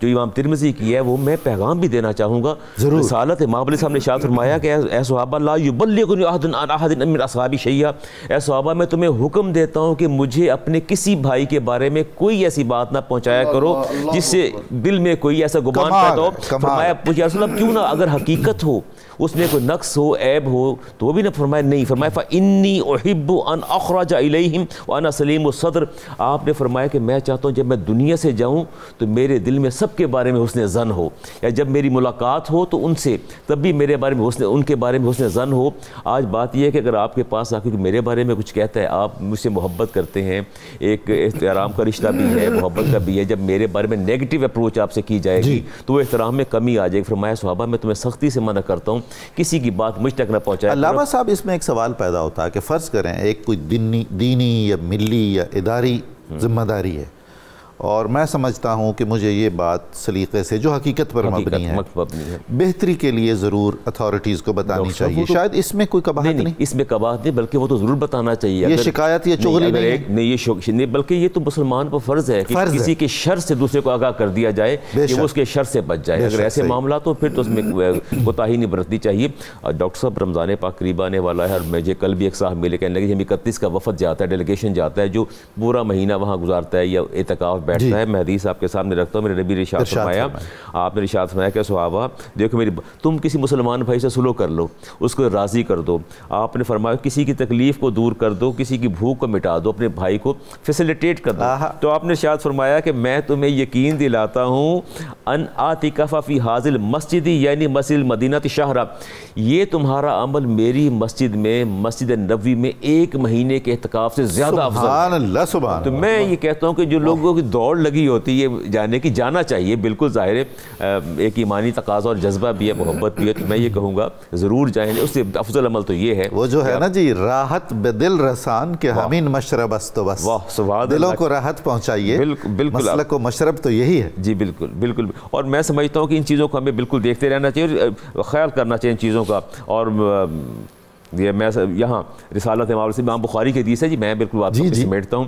جو امام ترمذی کی ہے، وہ میں پیغام بھی دینا چاہوں گا۔ رسالت امام علیہ السلام نے ارشاد فرمایا کہ اے صحابہ لا یبلغنی احد عن احد من اصحابی شیئا، اے صحابہ میں تمہیں حکم دیتا ہوں کہ مجھے اپنے کسی بھائی کے بارے میں کوئی ایسی بات نہ پہنچایا کرو جس سے دل میں کوئی ایسا گمان پیدا ہو۔ فرمایا یا رسول اللہ کیوں نہ، اگر حقیقت ہو، اس میں کوئی نقص ہو، عیب ہو، تو وہ بھی نہ فرمایا نہیں۔ فرمایا فإنی احب ان اخرج الیہم وانا سلیم الصدر، آپ نے فرمایا کہ میں چاہتا ہوں جب میں دنیا سے جاؤں تو میرے دل میں سب کے بارے میں حسن ظن ہو، یا جب میری ملاقات ہو تو ان سے تب بھی میرے بارے میں ان کے بارے میں حسن ظن ہو۔ آج بات یہ ہے کہ اگر آپ کے پاس آ کے میرے بارے میں کچھ کہتا ہے، آپ مجھ سے محبت کرتے ہیں، ایک احترام کا رشتہ بھی ہے، محبت کا بھی ہے، جب میرے بارے میں نیگیٹو اپروچ آپ سے کی جائے گی تو وہ احترام میں کمی آ جائے گی۔ فرمایا صحابہ میں تمہیں سختی سے منع کرتا ہوں کسی کی بات مجھ تک نہ پہنچائے۔ علامہ صاحب اس میں ایک سوال پیدا ہوتا ہے کہ فرض کریں ایک کوئی دینی یا ملی یا اداری ذمہ داری ہے، اور میں سمجھتا ہوں کہ مجھے یہ بات سلیقے سے جو حقیقت پر مبنی ہے بہتری کے لیے ضرور اتھارٹیز کو بتانی چاہیے، شاید اس میں کوئی قباحت نہیں، اس میں قباحت نہیں، بلکہ وہ تو ضرور بتانا چاہیے۔ یہ شکایت یا چغلی نہیں، بلکہ یہ تو مسلمان پر فرض ہے کہ کسی کے شر سے دوسرے کو آگاہ کر دیا جائے کہ وہ اس کے شر سے بچ جائے۔ اگر ایسے معاملات ہو پھر تو اس میں کوتاہی نہیں برتنی چاہیے۔ ڈاکٹر صاحب رمضان پاک قریب آنے والا ہے، اور مجھے کل بھی ایک صاحب ملے کہنے لگے ہم 31 کا وفد جاتا ہے، ڈیلیگیشن جاتا ہے جو پورا مہینہ وہاں گزارتا ہے یا اعتکاف بیٹھتا ہے۔ میں حدیث آپ کے سامنے رکھتا ہوں، میرے نبی نے ارشاد فرمایا، آپ نے ارشاد فرمایا کہ صحابہ دیکھو تم کسی مسلمان بھائی سے سلو کر لو، اس کو راضی کر دو۔ آپ نے فرمایا کسی کی تکلیف کو دور کر دو، کسی کی بھوک کو مٹا دو، اپنے بھائی کو فیسیلیٹیٹ کر دو۔ تو آپ نے ارشاد فرمایا کہ میں تمہیں یقین دلاتا ہوں ان اعتکف فی ھذ المسجد، یعنی مسجد المدینہ شہرا، یہ تمہارا عمل میری مسجد میں، مسجد نبوی میں 1 مہینے کے اعتکاف سے زیادہ افضل ہے۔ سبحان اللہ، سبحان اللہ۔ تو میں یہ کہتا ہوں کہ جو لوگوں کی دوڑ لگی ہوتی ہے جانے کی، جانا چاہیے، بالکل ظاہر ہے ایک ایمانی تقاضا اور جذبہ بھی ہے، محبت بھی ہے، تو میں یہ کہوں گا ضرور جائیں، اس سے افضل عمل تو یہ ہے۔ وہ جو ہے نا جی، راحت بدل رسان کے ہمین مشرب است و بس، دلوں کو راحت پہنچائیے، مسلک و مشرب تو یہی ہے۔ جی بالکل بالکل، اور میں سمجھتا ہوں کہ ان چیزوں کو ہمیں بالکل دیکھتے رہنا چاہیے، خیال کرنا چاہیے ان چیزوں کا۔ اور یہ میں یہاں رسالت امام بخاری کی حدیث ہے جی، میں بالکل آپ سے سمیٹتا ہوں۔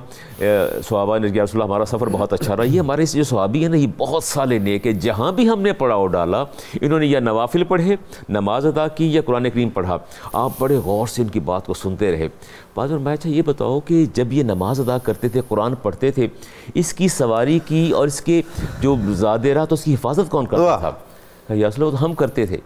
صحابہ نے یا رسول اللہ ہمارا سفر بہت اچھا رہا، یہ ہمارے جو صحابی ہیں نا یہ بہت سالے نیک ہے، جہاں بھی ہم نے پڑاؤ ڈالا انہوں نے یا نوافل پڑھے، نماز ادا کی، یا قرآن کریم پڑھا، آپ بڑے غور سے ان کی بات کو سنتے رہے۔ بعد میں اچھا یہ بتاؤ کہ جب یہ نماز ادا کرتے تھے، قرآن پڑھتے تھے، اس کی سواری کی اور اس کے جو زادے رہا تو اس کی حفاظت کون کرتا تھا؟ یا رسول اللہ ہم کرتے تھے۔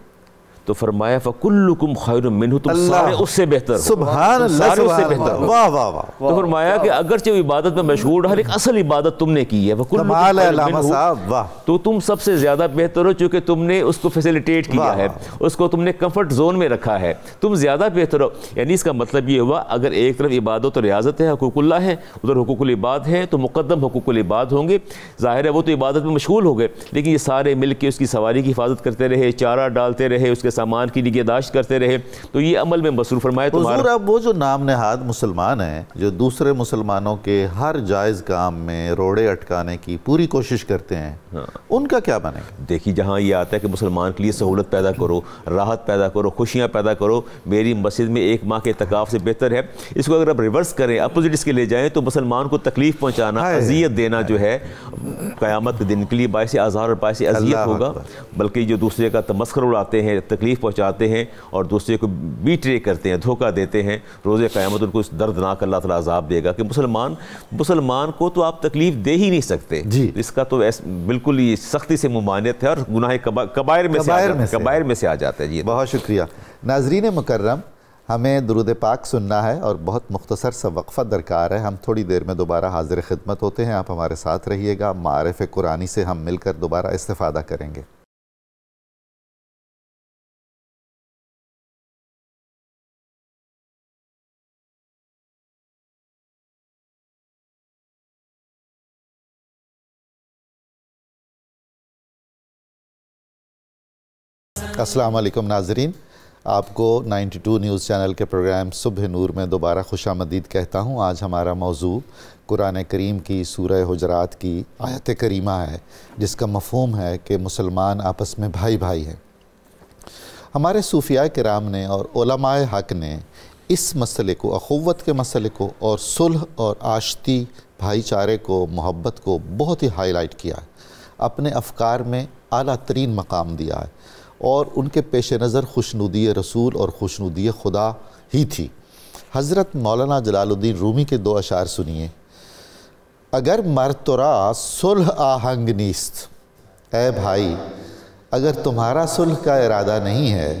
تو فرمایا فَكُلُّكُمْ خَيْرٌ مِّنْهُ، تم سارے اس سے بہتر ہو، سبحان اللہ، سارے اس سے بہتر ہو۔ واہ واہ واہ۔ تو فرمایا کہ اگرچہ عبادت میں مشغول رہا لیکن اصل عبادت تم نے کی ہے، کمال ہے علامہ صاحب، واہ۔ تو تم سب سے زیادہ بہتر ہو چونکہ تم نے اس کو فیسیلیٹیٹ کیا ہے، اس کو تم نے کمفرٹ زون میں رکھا ہے، تم زیادہ بہتر ہو۔ یعنی اس کا مطلب یہ ہوا اگر ایک طرف عبادت اور ریاضت ہے، حقوق اللہ ہے، ادھر حقوق العباد ہے، تو مقدم حقوق العباد ہوں گے۔ ظاہر ہے وہ تو عبادت میں مشغول ہو گئے، لیکن یہ سارے مل کے اس کی سواری کی حفاظت کرتے رہے، چارہ ڈالتے رہے، اس کے سامان کی نگہداشت کرتے رہے، تو یہ عمل میں مصروف۔ فرمایا حضور اب وہ جو نام نہاد مسلمان ہیں جو دوسرے مسلمانوں کے ہر جائز کام میں روڑے اٹکانے کی پوری کوشش کرتے ہیں، ان کا کیا بنے گا؟ دیکھیے جہاں یہ آتا ہے کہ مسلمان کے لیے سہولت پیدا کرو، راحت پیدا کرو، خوشیاں پیدا کرو، میری مسجد میں 1 ماہ کے اعتکاف سے بہتر ہے، اس کو اگر آپ ریورس کریں، اپوزٹ اس کے لے جائیں، تو مسلمان کو تکلیف پہنچانا، اذیت دینا جو ہے قیامت کے دن کے لیے باعث آزار اور باعث اذیت ہوگا۔ بلکہ جو دوسرے کا تمسخر اڑاتے ہیں، تکلیف پہنچاتے ہیں اور دوسرے کو بیٹرے کرتے ہیں، دھوکہ دیتے ہیں، روز قیامت ان کو اس دردناک اللہ تعالیٰ عذاب دے گا کہ مسلمان کو تو آپ تکلیف دے ہی نہیں سکتے۔ اس کا تو بالکل ہی سختی سے ممانعت ہے اور گناہ کبائر میں سے آ جاتا ہے۔ جی بہت شکریہ۔ ناظرین مکرم، ہمیں درود پاک سننا ہے اور بہت مختصر سا وقفہ درکار ہے، ہم تھوڑی دیر میں دوبارہ حاضر خدمت ہوتے ہیں، آپ ہمارے ساتھ رہیے گا، معارف قرآنی سے ہم مل کر دوبارہ استفادہ کریں گے۔ السلام علیکم ناظرین، آپ کو 92 نیوز چینل کے پروگرام صبح نور میں دوبارہ خوش آمدید کہتا ہوں۔ آج ہمارا موضوع قرآن کریم کی سورہ حجرات کی آیت کریمہ ہے، جس کا مفہوم ہے کہ مسلمان آپس میں بھائی بھائی ہیں۔ ہمارے صوفیاء کرام نے اور علماء حق نے اس مسئلے کو، اخوت کے مسئلے کو اور صلح اور آشتی بھائی چارے کو، محبت کو بہت ہی ہائی لائٹ کیا ہے، اپنے افکار میں اعلیٰ ترین مقام دیا ہے، اور ان کے پیش نظر خوشنودی رسول اور خوشنودی خدا ہی تھی۔ حضرت مولانا جلال الدین رومی کے 2 اشعار سنیے۔ اگر مرترا صلح آہنگ نیست، اے بھائی اگر تمہارا صلح کا ارادہ نہیں ہے،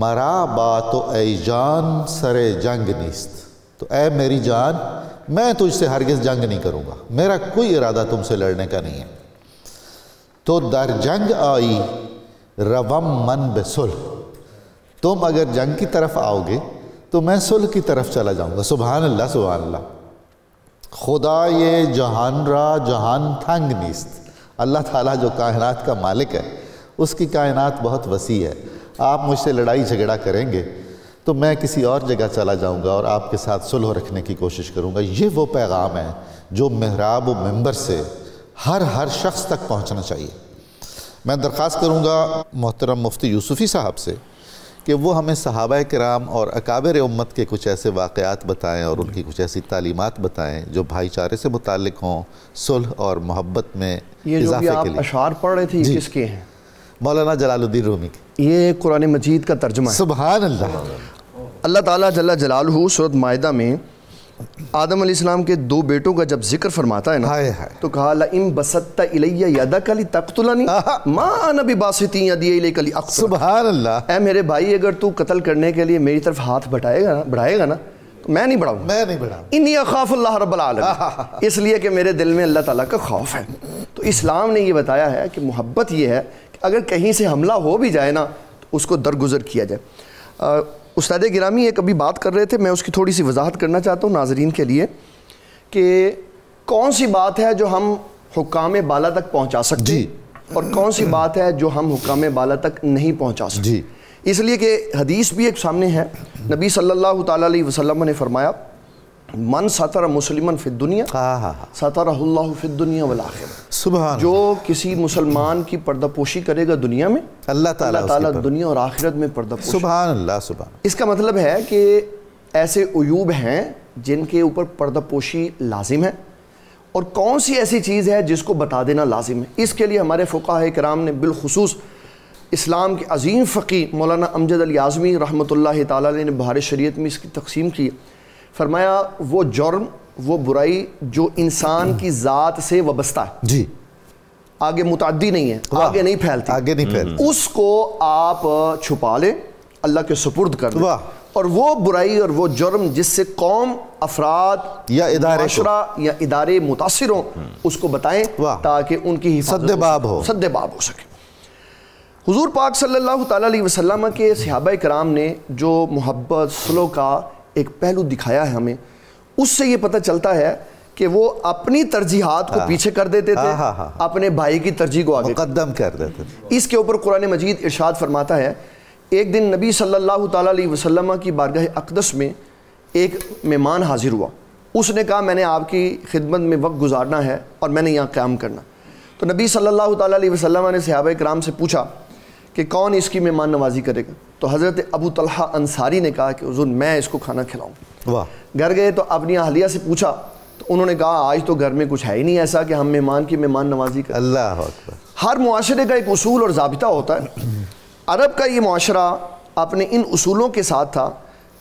مرا با تو اے جان سر جنگ نیست، تو اے میری جان میں تجھ سے ہرگز جنگ نہیں کروں گا، میرا کوئی ارادہ تم سے لڑنے کا نہیں ہے۔ تو در جنگ آئی روم من بصلح، تم اگر جنگ کی طرف آؤ گے تو میں صلح کی طرف چلا جاؤں گا۔ سبحان اللہ سبحان اللہ۔ خدا یہ جہان را جہان تھنگ نیست، اللہ تعالیٰ جو کائنات کا مالک ہے، اس کی کائنات بہت وسیع ہے۔ آپ مجھ سے لڑائی جھگڑا کریں گے تو میں کسی اور جگہ چلا جاؤں گا اور آپ کے ساتھ صلح رکھنے کی کوشش کروں گا۔ یہ وہ پیغام ہے جو محراب و منبر سے ہر شخص تک پہنچنا چاہیے۔ میں درخواست کروں گا محترم مفتی یوسفی صاحب سے کہ وہ ہمیں صحابہ کرام اور اکابر امت کے کچھ ایسے واقعات بتائیں اور ان کی کچھ ایسی تعلیمات بتائیں جو بھائی چارے سے متعلق ہوں، صلح اور محبت میں اضافے کے لیے۔ یہ جو بھی آپ اشعار پڑھ رہے تھے، کس کے ہیں؟ مولانا جلال الدین رومی کی۔ یہ قرآن مجید کا ترجمہ ہے۔ سبحان اللہ۔ اللہ تعالیٰ جل جلالہ سورۃ مائدہ میں آدم علیہ السلام کے 2 بیٹوں کا جب ذکر فرماتا ہے نا، تو کہا لَإِن بَسَطْتَ إِلَيَّ يَدَكَ لِتَقْتُلَنِي مَا أَنَا بِبَاسِطٍ يَدِي إِلَيْكَ لِأَقْتُلَكَ۔ سبحان اللہ۔ اے میرے بھائی، اگر تو قتل کرنے کے لیے میری طرف ہاتھ بڑھائے گا نا تو میں نہیں بڑھاؤں گا، انی اخاف اللہ رب العالمین، اس لیے کہ میرے دل میں اللہ تعالیٰ کا خوف ہے۔ تو اسلام نے یہ بتایا ہے کہ محبت یہ ہے کہ اگر کہیں سے حملہ ہو بھی جائے نا تو اس کو درگزر کیا جائے۔ استاد گرامی ایک ابھی بات کر رہے تھے، میں اس کی تھوڑی سی وضاحت کرنا چاہتا ہوں ناظرین کے لیے کہ کون سی بات ہے جو ہم حکام بالا تک پہنچا سکتے ہیں اور کون سی بات ہے جو ہم حکام بالا تک نہیں پہنچا سکتے۔ اس لیے کہ حدیث بھی ایک سامنے ہے، نبی صلی اللہ تعالیٰ علیہ وسلم نے فرمایا من ستر مسلمن فی الدنیا سترہ اللہ فی الدنیا والآخرہ، جو کسی مسلمان کی پردہ پوشی کرے گا دنیا میں، اللہ تعالیٰ دنیا اور آخرت میں پردہ پوشی۔ سبحان اللہ سبحان۔ اس کا مطلب ہے کہ ایسے عیوب ہیں جن کے اوپر پردہ پوشی لازم ہے، اور کون سی ایسی چیز ہے جس کو بتا دینا لازم ہے۔ اس کے لیے ہمارے فقہاء کرام نے بالخصوص اسلام کے عظیم فقی مولانا امجد علی اعظمی رحمۃ اللہ تعالیٰ علیہ نے بہار شریعت میں اس کی تقسیم کی، فرمایا وہ جرم، وہ برائی جو انسان کی ذات سے وابستہ ہے، آگے متعدی نہیں ہے، آگے نہیں پھیلتی، اس کو آپ چھپا لیں، اللہ کے سپرد کر دیں، اور وہ برائی اور وہ جرم جس سے قوم، افراد یا معاشرہ یا ادارے متاثر ہوں، اس کو بتائیں تاکہ ان کی سد باب ہو سکے۔ حضور پاک صلی اللہ تعالیٰ علیہ وسلم کے صحابہ کرام نے جو محبت صلح کا ایک پہلو دکھایا ہے ہمیں، اس سے یہ پتہ چلتا ہے کہ وہ اپنی ترجیحات کو پیچھے کر دیتے تھے، اپنے بھائی کی ترجیح کو آگے مقدم کر دیتے تھے۔ اس کے اوپر قرآن مجید ارشاد فرماتا ہے، ایک دن نبی صلی اللہ تعالیٰ علیہ وسلم کی بارگاہ اقدس میں ایک مہمان حاضر ہوا، اس نے کہا میں نے آپ کی خدمت میں وقت گزارنا ہے اور میں نے یہاں قیام کرنا۔ تو نبی صلی اللہ تعالیٰ علیہ وسلم نے صحابہ کرام سے پوچھا کہ کون اس کی مہمان نوازی کرے گا؟ تو حضرت ابو طلحہ انصاری نے کہا کہ حضور میں اس کو کھانا کھلاؤں۔ گھر گئے تو اپنی اہلیہ سے پوچھا تو انہوں نے کہا آج تو گھر میں کچھ ہے ہی نہیں ایسا کہ ہم مہمان کی مہمان نوازی کریں۔ اللہ اکبر۔ ہر معاشرے کا ایک اصول اور ضابطہ ہوتا ہے۔ عرب کا یہ معاشرہ اپنے ان اصولوں کے ساتھ تھا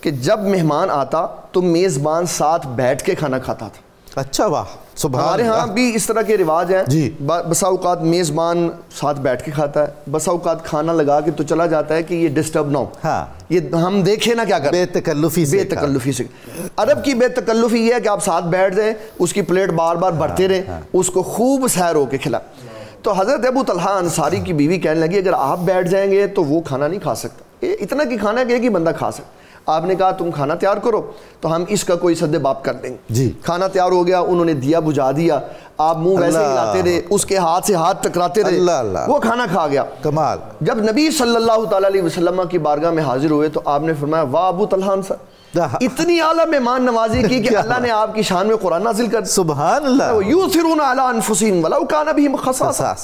کہ جب مہمان آتا تو میزبان ساتھ بیٹھ کے کھانا کھاتا تھا۔ اچھا واہ، ہمارے ہاں بھی اس طرح کے رواج ہیں، بسا اوقات میزبان ساتھ بیٹھ کے کھاتا ہے، بسا اوقات کھانا لگا کے تو چلا جاتا ہے کہ یہ ڈسٹرب نہ ہو، یہ ہم دیکھیں نا کیا کریں، بے تکلفی سے۔ عرب کی بے تکلفی یہ ہے کہ آپ ساتھ بیٹھ جائیں، اس کی پلیٹ بار بار بھرتے رہیں، اس کو خوب سیر ہو کے کھلا۔ تو حضرت ابو طلحہ انصاری کی بیوی کہنے لگی اگر آپ بیٹھ جائیں گے تو وہ کھانا نہیں کھا سکتا، اتنا کہ کھانا کہ ایک ہی بندہ کھا سکتا۔ آپ نے کہا تم کھانا تیار کرو تو ہم اس کا کوئی سد باب کر دیں گے جی کھانا تیار ہو گیا, انہوں نے دیا بجھا دیا, آپ منہ ویسے ہلاتے رہے, اس کے ہاتھ سے ہاتھ ٹکراتے رہے, وہ کھانا کھا گیا. کمال. جب نبی صلی اللہ تعالیٰ علیہ وسلم کی بارگاہ میں حاضر ہوئے تو آپ نے فرمایا واہ ابو طلحہ اتنی اعلیٰ مہمان نوازی کی کہ اللہ نے آپ کی شان میں قرآن نازل کر دیا. سبحان اللہ. یؤثرون علی انفسہم ولو کان بہم خصاصہ,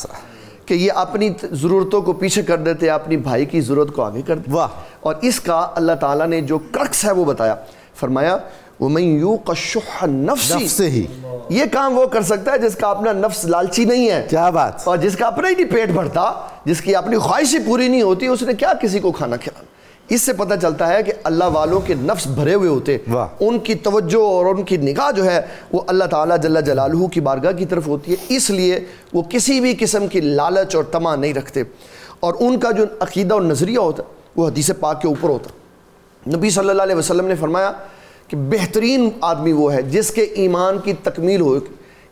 کہ یہ اپنی ضرورتوں کو پیچھے کر دیتے, اپنی بھائی کی ضرورت کو آگے کر دیتے. واہ. اور اس کا اللہ تعالیٰ نے جو کرکس ہے وہ بتایا, فرمایا وَمَن یُوقَ شُحَّ نَفْسِهِ, یہ کام وہ کر سکتا ہے جس کا اپنا نفس لالچی نہیں ہے. کیا بات. اور جس کا اپنا ہی نہیں پیٹ بھرتا, جس کی اپنی خواہشیں پوری نہیں ہوتی, اس نے کیا کسی کو کھانا کھلانا. اس سے پتہ چلتا ہے کہ اللہ والوں کے نفس بھرے ہوئے ہوتے, ان کی توجہ اور ان کی نگاہ جو ہے وہ اللہ تعالیٰ جل جلالہ کی بارگاہ کی طرف ہوتی ہے, اس لیے وہ کسی بھی قسم کی لالچ اور طمع نہیں رکھتے, اور ان کا جو عقیدہ اور نظریہ ہوتا ہے وہ حدیث پاک کے اوپر ہوتا. نبی صلی اللہ علیہ وسلم نے فرمایا کہ بہترین آدمی وہ ہے جس کے ایمان کی تکمیل ہو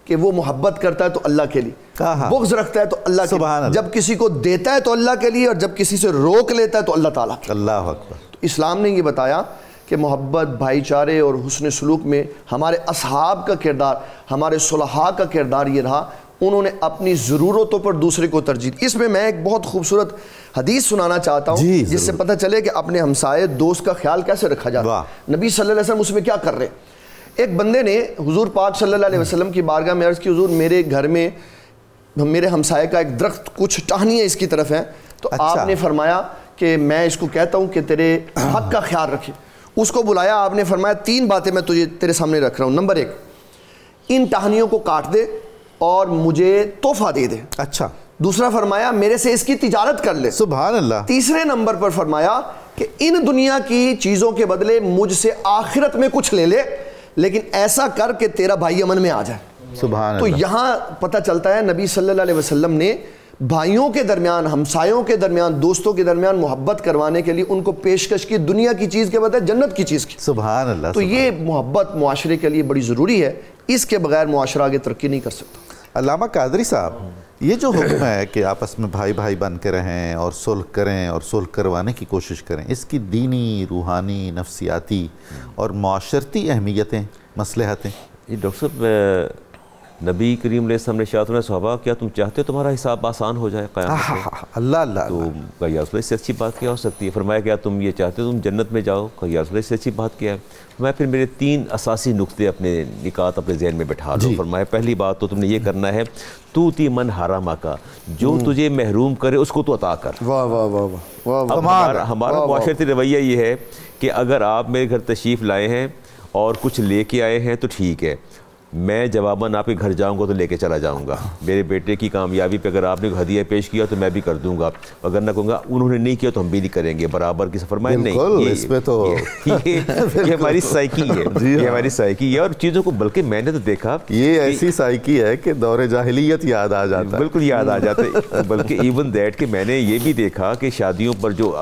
کہ وہ محبت کرتا ہے تو اللہ کے لیے, بغض رکھتا ہے تو اللہ کے لیے, جب کسی کو دیتا ہے تو اللہ کے لیے, اور جب کسی سے روک لیتا ہے تو اللہ تعالیٰ کے لیے. اللہ اکبر. تو اسلام نے یہ بتایا کہ محبت, بھائی چارے اور حسن سلوک میں ہمارے اصحاب کا کردار, ہمارے صلحاء کا کردار یہ رہا, انہوں نے اپنی ضرورتوں پر دوسرے کو ترجیح. اس میں میں ایک بہت خوبصورت حدیث سنانا چاہتا ہوں جس سے پتہ چلے کہ اپنے ہمسائے دوست کا خیال کیسے رکھا جاتا ہے. نبی صلی اللہ علیہ وسلم اس میں کیا کر رہے ہیں. ایک بندے نے حضور پاک صلی اللہ علیہ وسلم کی بارگاہ میں عرض کی حضور میرے گھر میں میرے ہمسائے کا ایک درخت کچھ ٹہنیاں اس کی طرف ہیں, تو آپ نے فرمایا کہ میں اس کو کہتا ہوں کہ تیرے حق کا خیال رکھے. اس کو بلایا, آپ نے فرمایا 3 باتیں میں تجھے تیرے سامنے رکھ رہا ہوں. نمبر 1, ان ٹہنیوں کو کاٹ دے اور مجھے تحفہ دے دے. اچھا. دوسرا فرمایا میرے سے اس کی تجارت کر لے. سبحان اللہ. تیسرے نمبر پر فرمایا کہ ان دنیا کی چیزوں کے بدلے مجھ سے آخرت میں کچھ لے لے, لیکن ایسا کر کہ تیرا بھائی امن میں آ جائے. سبحان تو اللہ. یہاں پتہ چلتا ہے نبی صلی اللہ علیہ وسلم نے بھائیوں کے درمیان, ہمسایوں کے درمیان, دوستوں کے درمیان محبت کروانے کے لیے ان کو پیشکش کی دنیا کی چیز کے بدلے جنت کی چیز کی. سبحان اللہ. تو یہ محبت معاشرے کے لیے بڑی ضروری ہے, اس کے بغیر معاشرہ آگے ترقی نہیں کر سکتا. علامہ قادری صاحب, یہ جو حکم ہے کہ آپس میں بھائی بھائی بن کے رہیں اور صلح کریں اور صلح کروانے کی کوشش کریں, اس کی دینی, روحانی, نفسیاتی اور معاشرتی اہمیتیں, مصلحتیں. یہ ڈاکٹر صاحب, نبی کریم علیہ السلام نے ارشاد فرمایا صحابہ کیا تم چاہتے ہو تمہارا حساب آسان ہو جائے قیامت؟ اللہ اللہ. تو یا رسول اللہ, اس سے اچھی بات کیا ہو سکتی ہے؟ فرمایا کیا تم یہ چاہتے ہو تم جنت میں جاؤ؟ یا رسول اللہ, اس سے اچھی بات کیا ہے؟ فرمایا پھر میرے 3 اساسی نقطے اپنے نکات اپنے ذہن میں بٹھا لو. فرمایا پہلی بات تو تم نے یہ کرنا ہے توتی من حرامک, جو تجھے محروم کرے اس کو تو عطا کر. واہ واہ واہ واہ. ہمارا معاشرتی رویہ یہ ہے کہ اگر آپ میرے گھر تشریف لائے ہیں اور کچھ لے کے آئے ہیں تو ٹھیک ہے, میں جواباً آپ کے گھر جاؤں گا تو لے کے چلا جاؤں گا. میرے بیٹے کی کامیابی پہ اگر آپ نے ہدیہ پیش کیا تو میں بھی کر دوں گا, اگر نہ کہوں گا انہوں نے نہیں کیا تو ہم بھی نہیں کریں گے, برابر کی فرمائے نہیں. اس پہ تو یہ ہماری سائیکی ہے, یہ ہماری سائیکی ہے. اور چیزوں کو بلکہ میں نے تو دیکھا یہ ایسی سائیکی ہے کہ دور جاہلیت یاد آ جاتا ہے. بالکل یاد آ جاتا ہے. بلکہ ایون دیٹ کہ میں نے یہ بھی دیکھا کہ شادیوں پر جو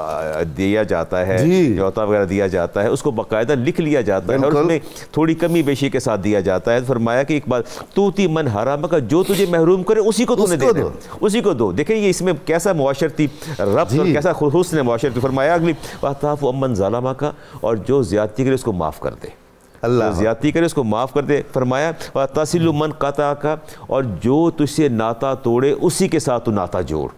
دیا جاتا ہے, جوتا وغیرہ دیا جاتا ہے, اس کو باقاعدہ لکھ لیا جاتا ہے اور اس میں تھوڑی کمی بیشی کے ساتھ دیا جاتا ہے. فرمایا کہ ایک بات توتی من حرامک, جو تجھے محروم کرے اسی کو تو نے دے دے, اسی کو دو. دیکھیں یہ اس میں کیسا معاشرتی ربط اور کیسا حسن ہے معاشرتی. فرمایا اگلی واطاف امن ظالمک, اور جو زیادتی کرے اس کو معاف کر دے. اللہ زیادتی کرے اس کو معاف کر دے. فرمایا واتصل من قطعک, اور جو تجھ سے ناتا توڑے اسی کے ساتھ تو ناتا جوڑ.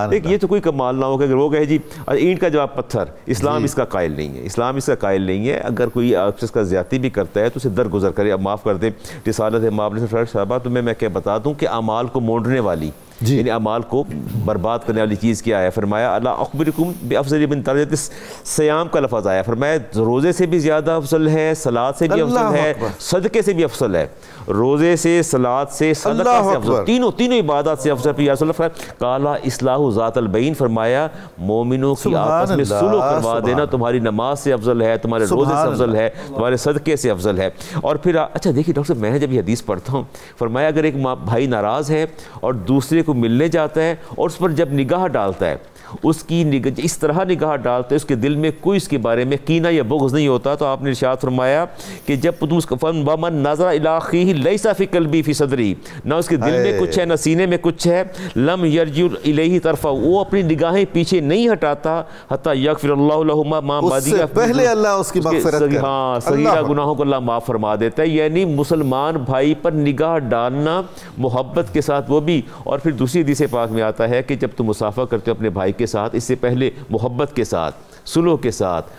دیکھ یہ تو کوئی کمال نہ ہو کہ اگر وہ کہے جی اینٹ کا جواب پتھر, اسلام اس کا قائل نہیں ہے. اسلام اس کا قائل نہیں ہے. اگر کوئی اس کا زیادتی بھی کرتا ہے تو اسے درگزر کرے, اب معاف کر دے. رسالت معاملے سے فرق صاحبہ تمہیں میں کیا بتا دوں کہ اعمال کو مونڈنے والی, یعنی اعمال کو برباد کرنے والی چیز کیا ہے. فرمایا اللہ اخبرکم بافضل من درجات الصیام کا لفظ آیا. فرمایا روزے سے بھی زیادہ افضل ہے, صلاۃ سے بھی افضل ہے, صدقے سے بھی افضل ہے. روزے سے, صلاۃ سے, صدقہ سے افضل, تینوں عبادات سے افضل. یا رسول اللہ قال اصلاح ذات البین, فرمایا مومنوں کی آپس میں صلح کروا دینا تمہاری نماز سے افضل ہے, تمہارے روزے سے افضل ہے, تمہارے صدقے سے افضل ہے. اور پھر اچھا دیکھیے ڈاکٹر صاحب, میں جب یہ حدیث پڑھتا ہوں, فرمایا اگر ایک بھائی ناراض ہے اور دوسرے کو ملنے جاتا ہے اور اس پر جب نگاہ ڈالتا ہے اس کی اس طرح نگاہ ڈالتے اس کے دل میں کوئی اس کے بارے میں کینہ یا بغض نہیں ہوتا. تو آپ نے ارشاد فرمایا کہ جب تم اس وَمَن نَظَرَ إِلَىٰ أَخِيهِ لَيْسَ فِي قَلْبِهِ فِي صَدْرِهِ, نہ اس کے دل میں کچھ ہے نہ سینے میں کچھ ہے, لم یرجع الیہ طرفہ, وہ اپنی نگاہیں پیچھے نہیں ہٹاتا, حتی یغفر اللہ لہما ما بادیہ, پہلے اللہ اس کی مغفرت کرے. ہاں, صغیرہ گناہوں کو اللہ معاف فرما دیتا ہے. یعنی مسلمان بھائی پر نگاہ ڈالنا محبت کے ساتھ, وہ بھی. اور پھر دوسری حدیث پاک میں آتا ہے کہ جب تم مصافحہ کرتے ہو اپنے بھائی کے ساتھ, اس سے پہلے محبت کے ساتھ, صلح کے ساتھ,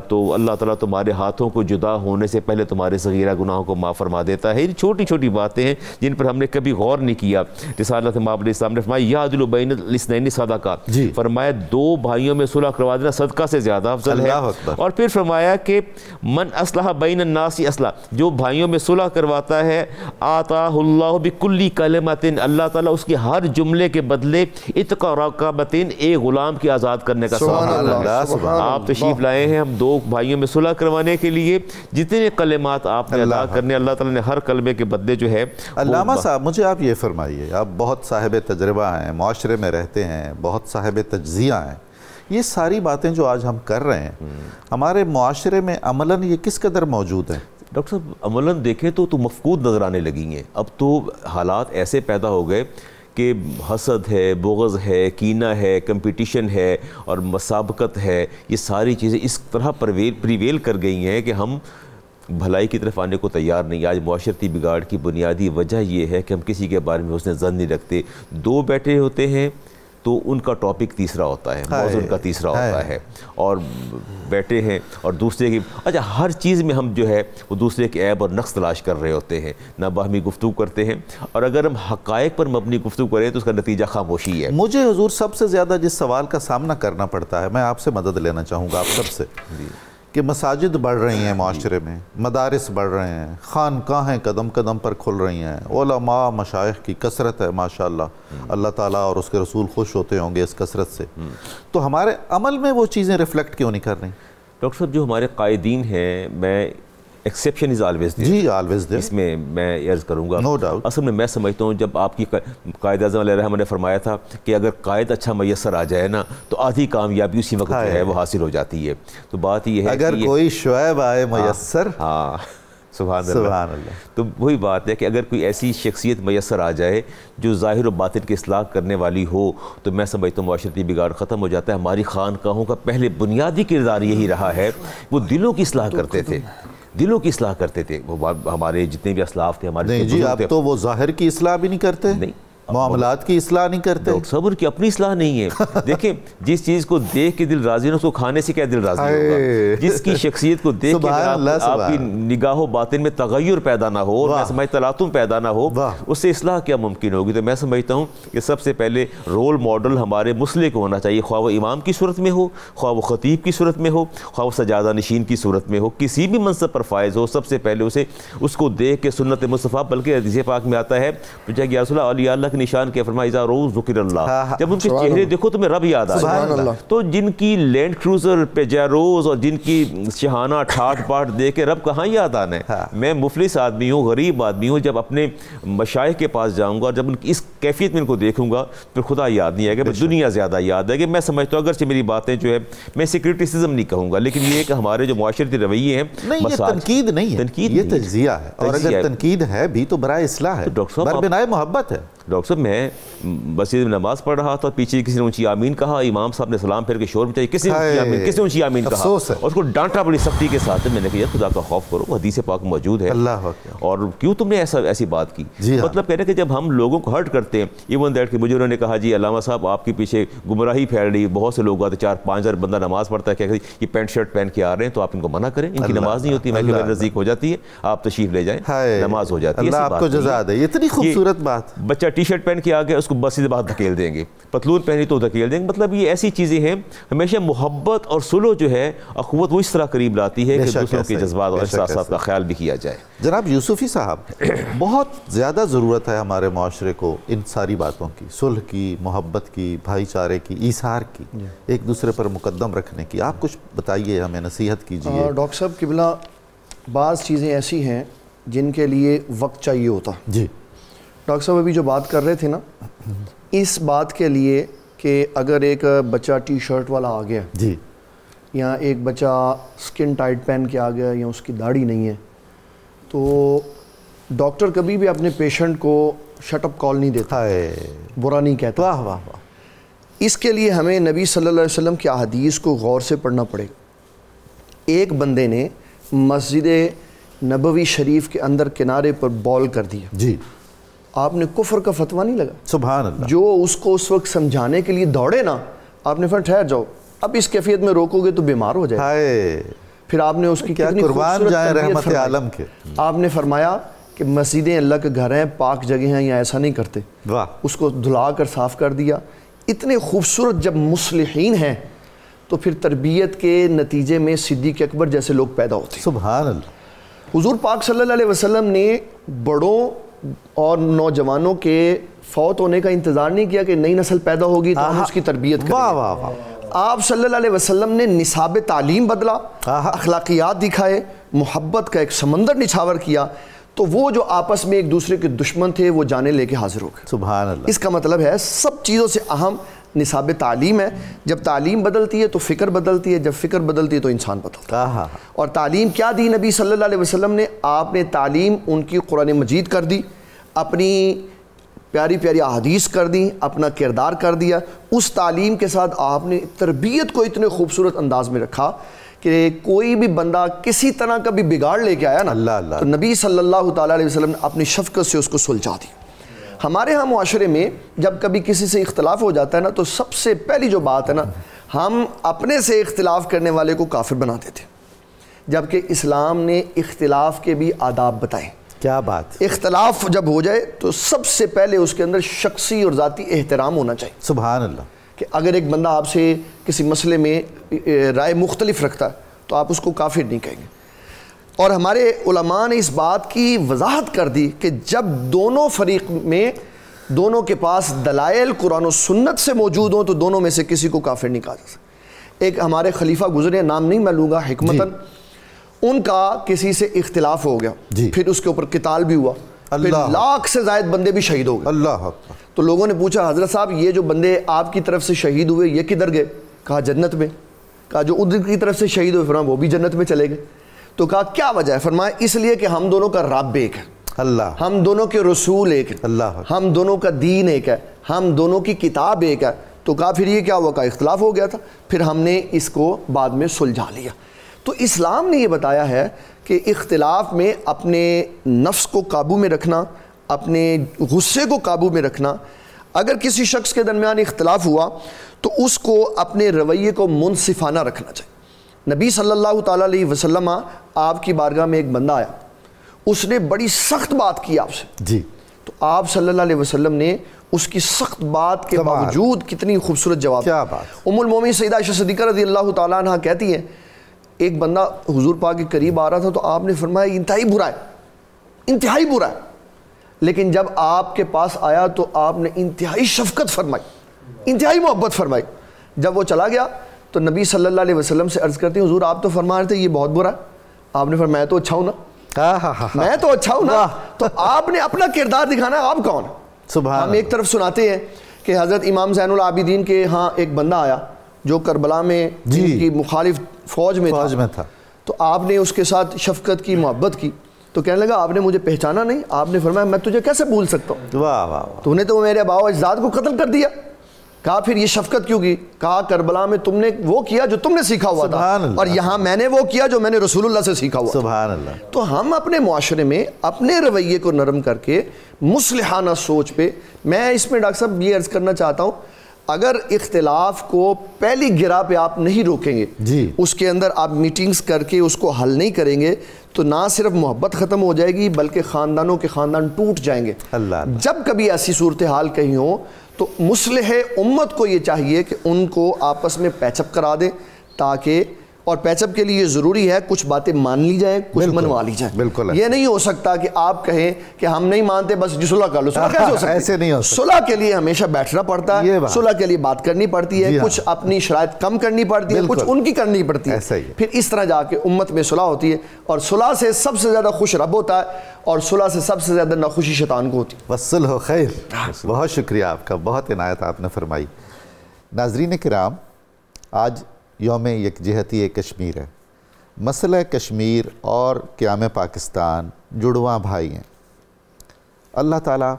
تو اللہ تعالیٰ تمہارے ہاتھوں کو جدا ہونے سے پہلے تمہارے صغیرہ گناہوں کو معاف فرما دیتا ہے. یہ چھوٹی چھوٹی باتیں ہیں جن پر ہم نے کبھی غور نہیں کیا. رسالت مآب علیہ السلام نے فرمایا یعدل بین الاثنین صدقہ, فرمایا دو بھائیوں میں صلح کروا دینا صدقہ سے زیادہ افضل ہے. اور پھر فرمایا کہ من اصلح بین الناس اصلح, جو بھائیوں میں صلح کرواتا ہے, آتاہ اللہ بکل کلمۃ, اللہ تعالیٰ اس کے ہر جملے کے بدلے عتق رقبۃ, ایک غلام کی آزاد کرنے کا ثواب. آپ تشریف لائے ہیں ہم دو بھائیوں میں صلح کروانے کے لیے, جتنے کلمات آپ نے ادا کرنے, اللہ تعالیٰ نے ہر کلمے کے بدلے جو ہے. علامہ صاحب مجھے آپ یہ فرمائیے, آپ بہت صاحب تجربہ ہیں, معاشرے میں رہتے ہیں, بہت صاحب تجزیہ ہیں, یہ ساری باتیں جو آج ہم کر رہے ہیں ہمارے معاشرے میں عملاً یہ کس قدر موجود ہیں؟ ڈاکٹر صاحب عملاً دیکھیں تو مفقود نظر آنے لگی ہیں. اب تو حالات ایسے پیدا ہو گئے کہ حسد ہے, بغض ہے, کینہ ہے, کمپٹیشن ہے اور مسابقت ہے, یہ ساری چیزیں اس طرح پریویل کر گئی ہیں کہ ہم بھلائی کی طرف آنے کو تیار نہیں. آج معاشرتی بگاڑ کی بنیادی وجہ یہ ہے کہ ہم کسی کے بارے میں حسن ظن نہیں رکھتے. دو بیٹھے ہوتے ہیں تو ان کا ٹاپک تیسرا ہوتا ہے, موضوع ان کا تیسرا ہوتا ہے, اور بیٹھے ہیں اور دوسرے کی اچھا ہر چیز میں ہم جو ہے وہ دوسرے کے عیب اور نقص تلاش کر رہے ہوتے ہیں, نہ باہمی گفتگو کرتے ہیں. اور اگر ہم حقائق پر مبنی گفتگو کریں تو اس کا نتیجہ خاموشی ہے. مجھے حضور سب سے زیادہ جس سوال کا سامنا کرنا پڑتا ہے, میں آپ سے مدد لینا چاہوں گا آپ سب سے, کہ مساجد بڑھ رہی ہیں معاشرے میں, مدارس بڑھ رہے ہیں, خانقاہیں قدم قدم پر کھل رہی ہیں, علماء مشائخ کی کثرت ہے ماشاءاللہ, اللہ تعالیٰ اور اس کے رسول خوش ہوتے ہوں گے اس کثرت سے, تو ہمارے عمل میں وہ چیزیں ریفلیکٹ کیوں نہیں کر رہی؟ ڈاکٹر صاحب جو ہمارے قائدین ہیں, میں ایکسیپشن از آلویز دیر, جی آلویز دیر, اس میں میں عرض کروں گا نو ڈاؤٹ. اصل میں سمجھتا ہوں جب آپ کی قائد اعظم علیہ الرحمہ نے فرمایا تھا کہ اگر قائد اچھا میسر آ جائے نا تو آدھی کامیابی اسی وقت جو ہے وہ حاصل ہو جاتی ہے. تو بات یہ ہے اگر کوئی شعیب آئے میسر, ہاں سبحان اللہ, تو وہی بات ہے کہ اگر کوئی ایسی شخصیت میسر آ جائے جو ظاہر و باطن کی اصلاح کرنے والی ہو تو میں سمجھتا ہوں معاشرتی بگاڑ ختم ہو جاتا ہے. ہماری خانقاہوں کا پہلے بنیادی کردار یہی رہا ہے, وہ دلوں کی اصلاح کرتے تھے, دلوں کی اصلاح کرتے تھے. وہ ہمارے جتنے بھی اسلاف تھے ہمارے, نہیں جی اب تو وہ ظاہر کی اصلاح بھی نہیں کرتے, نہیں معاملات کی اصلاح نہیں کرتے, صبر کی اپنی اصلاح نہیں ہے. دیکھیں جس چیز کو دیکھ کے دل راضی نہ اس کو کھانے سے کیا دل راضی ہوگا؟ جس کی شخصیت کو دیکھ کے آپ کی نگاہ و باطن میں تغیر پیدا نہ ہو اور میں سمجھتا تلاطم پیدا نہ ہو, اس سے اصلاح کیا ممکن ہوگی؟ تو میں سمجھتا ہوں کہ سب سے پہلے رول ماڈل ہمارے مسلح کو ہونا چاہیے, خواہ وہ امام کی صورت میں ہو, خواہ وہ خطیب کی صورت میں ہو, خواہ وہ سجادہ نشین کی صورت میں ہو, کسی بھی منصب پر فائز ہو, سب سے پہلے اس کو دیکھ کے سنت مصطفیٰ, بلکہ حدیث پاک میں آتا ہے پوچھا کہ یا رسول اللہ اولیاء اللہ کے نشان کیا؟ فرمایا اذا روز ذکر اللہ, جب ان کے چہرے دیکھو تمہیں رب یاد آئے. تو جن کی لینڈ کروزر پیجاروز اور جن کی شہانہ ٹھاٹ پاٹ دیکھ کے رب کہاں یاد آنا ہے؟ میں مفلس آدمی ہوں, غریب آدمی ہوں, جب اپنے مشائخ کے پاس جاؤں گا اور جب ان کی اس کیفیت میں ان کو دیکھوں گا پھر خدا یاد نہیں آئے گا, دنیا زیادہ یاد ہے. کہ میں سمجھتا ہوں اگرچہ میری باتیں جو ہے میں اسے کرٹیسزم نہیں کہوں گا, لیکن یہ کہ ہمارے جو معاشرتی رویے ہیں, یہ تنقید نہیں ہے, یہ تجزیہ ہے, اور اگر تنقید ہے بھی تو برائے اصلاح ہے, بربنائے محبت ہے. ڈاکٹر صاحب میں مسجد میں نماز پڑھ رہا تھا, پیچھے کسی نے اونچی آمین کہا, امام صاحب نے سلام پھیر کے شور مچائی, کس نے اونچی آمین کہا اور اس کو ڈانٹا بڑی سختی کے ساتھ. میں نے کہا یار خدا کا خوف کرو, حدیث پاک موجود ہے, اور کیوں تم نے ایسی بات کی؟ مطلب کہہ رہے کہ جب ہم لوگوں کو ہرٹ کرتے ہیں, ایون دیٹ کہ مجھے انہوں نے کہا جی علامہ صاحب آپ کے پیچھے گمراہی پھیل رہی, بہت سے لوگ آتے, 4-5 ہزار بندہ نماز پڑھتا ہے, کہ یہ پینٹ شرٹ پہن کے آ رہے ہیں تو آپ ان کو منع کریں, ان کی نماز نہیں ہوتی. میں کہ نزدیک ہو جاتی ہے, آپ تشریف لے جائیں, نماز ہو جاتی ہے. اللہ آپ کو جزا دے. اتنی خوبصورت بات. بچہ ٹی شرٹ پہن کے آ گیا, اس کو بس سے باہر دھکیل دیں گے, پتلون پہنی تو دھکیل دیں گے. مطلب یہ ایسی چیزیں ہیں, ہمیشہ محبت اور صلح جو ہے اخوت وہ اس طرح قریب لاتی ہے کہ دوسروں کے جذبات اور احساسات کا خیال بھی کیا جائے. جناب یوسفی صاحب, بہت زیادہ ضرورت ہے ہمارے معاشرے کو ان ساری باتوں کی, صلح کی, محبت کی, بھائی چارے کی, ایثار کی, ایک دوسرے پر مقدم رکھنے کی. آپ کچھ بتائیے, ہمیں نصیحت کیجیے. ڈاکٹر صاحب قبلہ, بعض چیزیں ایسی ہیں جن کے لیے وقت چاہیے ہوتا. جی ڈاکٹر صاحب ابھی جو بات کر رہے تھے نا, اس بات کے لیے کہ اگر ایک بچہ ٹی شرٹ والا آ گیا جی، یا ایک بچہ سکن ٹائٹ پہن کے آ گیا یا اس کی داڑھی نہیں ہے، تو ڈاکٹر کبھی بھی اپنے پیشنٹ کو شٹ اپ کال نہیں دیتا، برا نہیں کہتا۔ واہ واہ واہ۔ اس کے لیے ہمیں نبی صلی اللہ علیہ وسلم کی احادیث کو غور سے پڑھنا پڑے گا۔ ایک بندے نے مسجد نبوی شریف کے اندر کنارے پر بال کر دیا، جی، آپ نے کفر کا فتویٰ نہیں لگا، سبحان اللہ، جو اس کو اس وقت سمجھانے کے لیے دوڑے نا، آپ نے فرمایا ٹھہر جاؤ، اب اس کیفیت میں روکو گے تو بیمار ہو جائے گا۔ پھر آپ نے اس کی کتنی قربان جائیں رحمت عالم کے، آپ نے فرمایا کہ مسجدیں اللہ کے گھر ہیں، پاک جگہ ہیں، یا ایسا نہیں کرتے، اس کو دھلا کر صاف کر دیا۔ اتنے خوبصورت جب مصلحین ہیں تو پھر تربیت کے نتیجے میں صدیق اکبر جیسے لوگ پیدا ہوتے ہیں۔ سبحان اللہ۔ حضور پاک صلی اللہ علیہ وسلم نے بڑوں اور نوجوانوں کے فوت ہونے کا انتظار نہیں کیا کہ نئی نسل پیدا ہوگی تو ہم اس کی تربیت کریں۔ واہ واہ واہ۔ آپ صلی اللہ علیہ وسلم نے نصاب تعلیم بدلا، اخلاقیات دکھائے، محبت کا ایک سمندر نچھاور کیا، تو وہ جو آپس میں ایک دوسرے کے دشمن تھے وہ جانے لے کے حاضر ہو گئے۔ سبحان اللہ۔ اس کا مطلب ہے سب چیزوں سے اہم نصاب تعلیم ہے۔ جب تعلیم بدلتی ہے تو فکر بدلتی ہے، جب فکر بدلتی ہے تو انسان بدلتا ہے۔ اور تعلیم کیا دی نبی صلی اللہ علیہ وسلم نے؟ آپ نے تعلیم ان کی قرآن مجید کر دی، اپنی پیاری پیاری احادیث کر دی، اپنا کردار کر دیا۔ اس تعلیم کے ساتھ آپ نے تربیت کو اتنے خوبصورت انداز میں رکھا کہ کوئی بھی بندہ کسی طرح کا بھی بگاڑ لے کے آیا نا تو نبی صلی اللہ تعالیٰ علیہ وسلم نے اپنی شفقت سے اس کو سلجھا دی۔ ہمارے ہاں معاشرے میں جب کبھی کسی سے اختلاف ہو جاتا ہے نا تو سب سے پہلی جو بات ہے نا، ہم اپنے سے اختلاف کرنے والے کو کافر بنا دیتے، جبکہ اسلام نے اختلاف کے بھی آداب بتائے۔ کیا بات! اختلاف جب ہو جائے تو سب سے پہلے اس کے اندر شخصی اور ذاتی احترام ہونا چاہیے۔ سبحان اللہ۔ کہ اگر ایک بندہ آپ سے کسی مسئلے میں رائے مختلف رکھتا ہے تو آپ اس کو کافر نہیں کہیں گے۔ اور ہمارے علماء نے اس بات کی وضاحت کر دی کہ جب دونوں فریق میں دونوں کے پاس دلائل قرآن و سنت سے موجود ہوں تو دونوں میں سے کسی کو کافر نہیں کہا جا سکتا۔ ایک ہمارے خلیفہ گزرے، نام نہیں میں لوں گا، حکمتاً ان کا کسی سے اختلاف ہو گیا، پھر اس کے اوپر قتال بھی ہوا، پھر لاکھ سے زائد بندے بھی شہید ہو گئے۔ اللہ اکبر۔ تو لوگوں نے پوچھا حضرت صاحب یہ جو بندے آپ کی طرف سے شہید ہوئے یہ کدھر گئے؟ کہا جنت میں۔ کہا جو ادھر کی طرف سے شہید ہوئے فرمایا وہ بھی جنت میں چلے گئے۔ تو کہا کیا وجہ ہے؟ فرمایا اس لیے کہ ہم دونوں کا رب ایک ہے، اللہ، ہم دونوں کے رسول ایک ہے، اللہ، ہم دونوں کا دین ایک ہے، ہم دونوں کی کتاب ایک ہے۔ تو کہا پھر یہ کیا ہوا؟ کہا اختلاف ہو گیا تھا، پھر ہم نے اس کو بعد میں سلجھا لیا۔ تو اسلام نے یہ بتایا ہے کہ اختلاف میں اپنے نفس کو قابو میں رکھنا، اپنے غصے کو قابو میں رکھنا۔ اگر کسی شخص کے درمیان اختلاف ہوا تو اس کو اپنے رویے کو منصفانہ رکھنا چاہیے۔ نبی صلی اللہ تعالیٰ علیہ وسلم آپ کی بارگاہ میں ایک بندہ آیا، اس نے بڑی سخت بات کی آپ سے، جی، تو آپ صلی اللہ علیہ وسلم نے اس کی سخت بات کے باوجود کتنی خوبصورت جواب۔ کیا بات! ام المومنین سیدہ عائشہ صدیقہ رضی اللہ تعالیٰ عنہ کہتی ہیں ایک بندہ حضور پاک کے قریب آ رہا تھا تو آپ نے فرمایا انتہائی برا ہے، انتہائی برا ہے، لیکن جب آپ کے پاس آیا تو آپ نے انتہائی شفقت فرمائی، انتہائی محبت فرمائی۔ جب وہ چلا گیا تو نبی صلی اللہ علیہ وسلم سے عرض کرتے ہیں حضور آپ تو فرما رہے تھے یہ بہت برا ہے، آپ نے فرمایا میں تو اچھا ہوں نا، میں تو اچھا ہوں نا۔ تو آپ نے اپنا کردار دکھانا ہے، آپ کون ہیں؟ ہم ایک طرف سناتے ہیں کہ حضرت امام زین العابدین کے ہاں ایک بندہ آیا جو کربلا میں جن کی مخالف فوج میں تھا، تو آپ نے اس کے ساتھ شفقت کی، محبت کی، تو کہنے لگا آپ نے مجھے پہچانا نہیں؟ آپ نے فرمایا میں تجھے کیسے بھول سکتا ہوں، واہ واہ، تو نے تو میرے آباء و اجداد کو قتل کر دیا۔ کہا پھر یہ شفقت کیوں کی؟ کہا کربلا میں تم نے وہ کیا جو تم نے سیکھا ہوا تھا، اور یہاں میں نے وہ کیا جو میں نے رسول اللہ سے سیکھا ہوا۔ سبحان اللہ۔ تو ہم اپنے معاشرے میں اپنے رویے کو نرم کر کے مصلحانہ سوچ پہ، میں اس میں ڈاکٹر صاحب یہ عرض کرنا چاہتا ہوں اگر اختلاف کو پہلی گرہ پہ آپ نہیں روکیں گے، جی، اس کے اندر آپ میٹنگز کر کے اس کو حل نہیں کریں گے تو نہ صرف محبت ختم ہو جائے گی بلکہ خاندانوں کے خاندان ٹوٹ جائیں گے۔ جب کبھی ایسی صورتحال کہیں ہو تو مصلح امت کو یہ چاہیے کہ ان کو آپس میں پیچ اپ کرا دیں، تاکہ، اور پیچ اپ کے لیے ضروری ہے کچھ باتیں مان لی جائیں، کچھ منوا لی جائیں۔ بالکل یہ نہیں ہو سکتا کہ آپ کہیں کہ ہم نہیں مانتے بس صلح کر لو، صلح کیسے ہو سکتی؟ ایسے نہیں ہو سکتا۔ صلح کے لیے ہمیشہ بیٹھنا پڑتا ہے، صلح کے لیے بات کرنی پڑتی ہے، کچھ اپنی شرائط کم کرنی پڑتی ہے، کچھ ان کی کرنی پڑتی ہے، پھر اس طرح جا کے امت میں صلح ہوتی ہے، اور صلح سے سب سے زیادہ خوش رب ہوتا ہے اور صلح سے سب سے زیادہ ناخوشی شیطان کو ہوتی ہے۔ والصلح خیر۔ بہت شکریہ آپ کا، بہت عنایت آپ نے فرمائی۔ ناظرین کرام، آج یوم یکجہتی کشمیر ہے۔ مسئلہ کشمیر اور قیام پاکستان جڑواں بھائی ہیں۔ اللہ تعالیٰ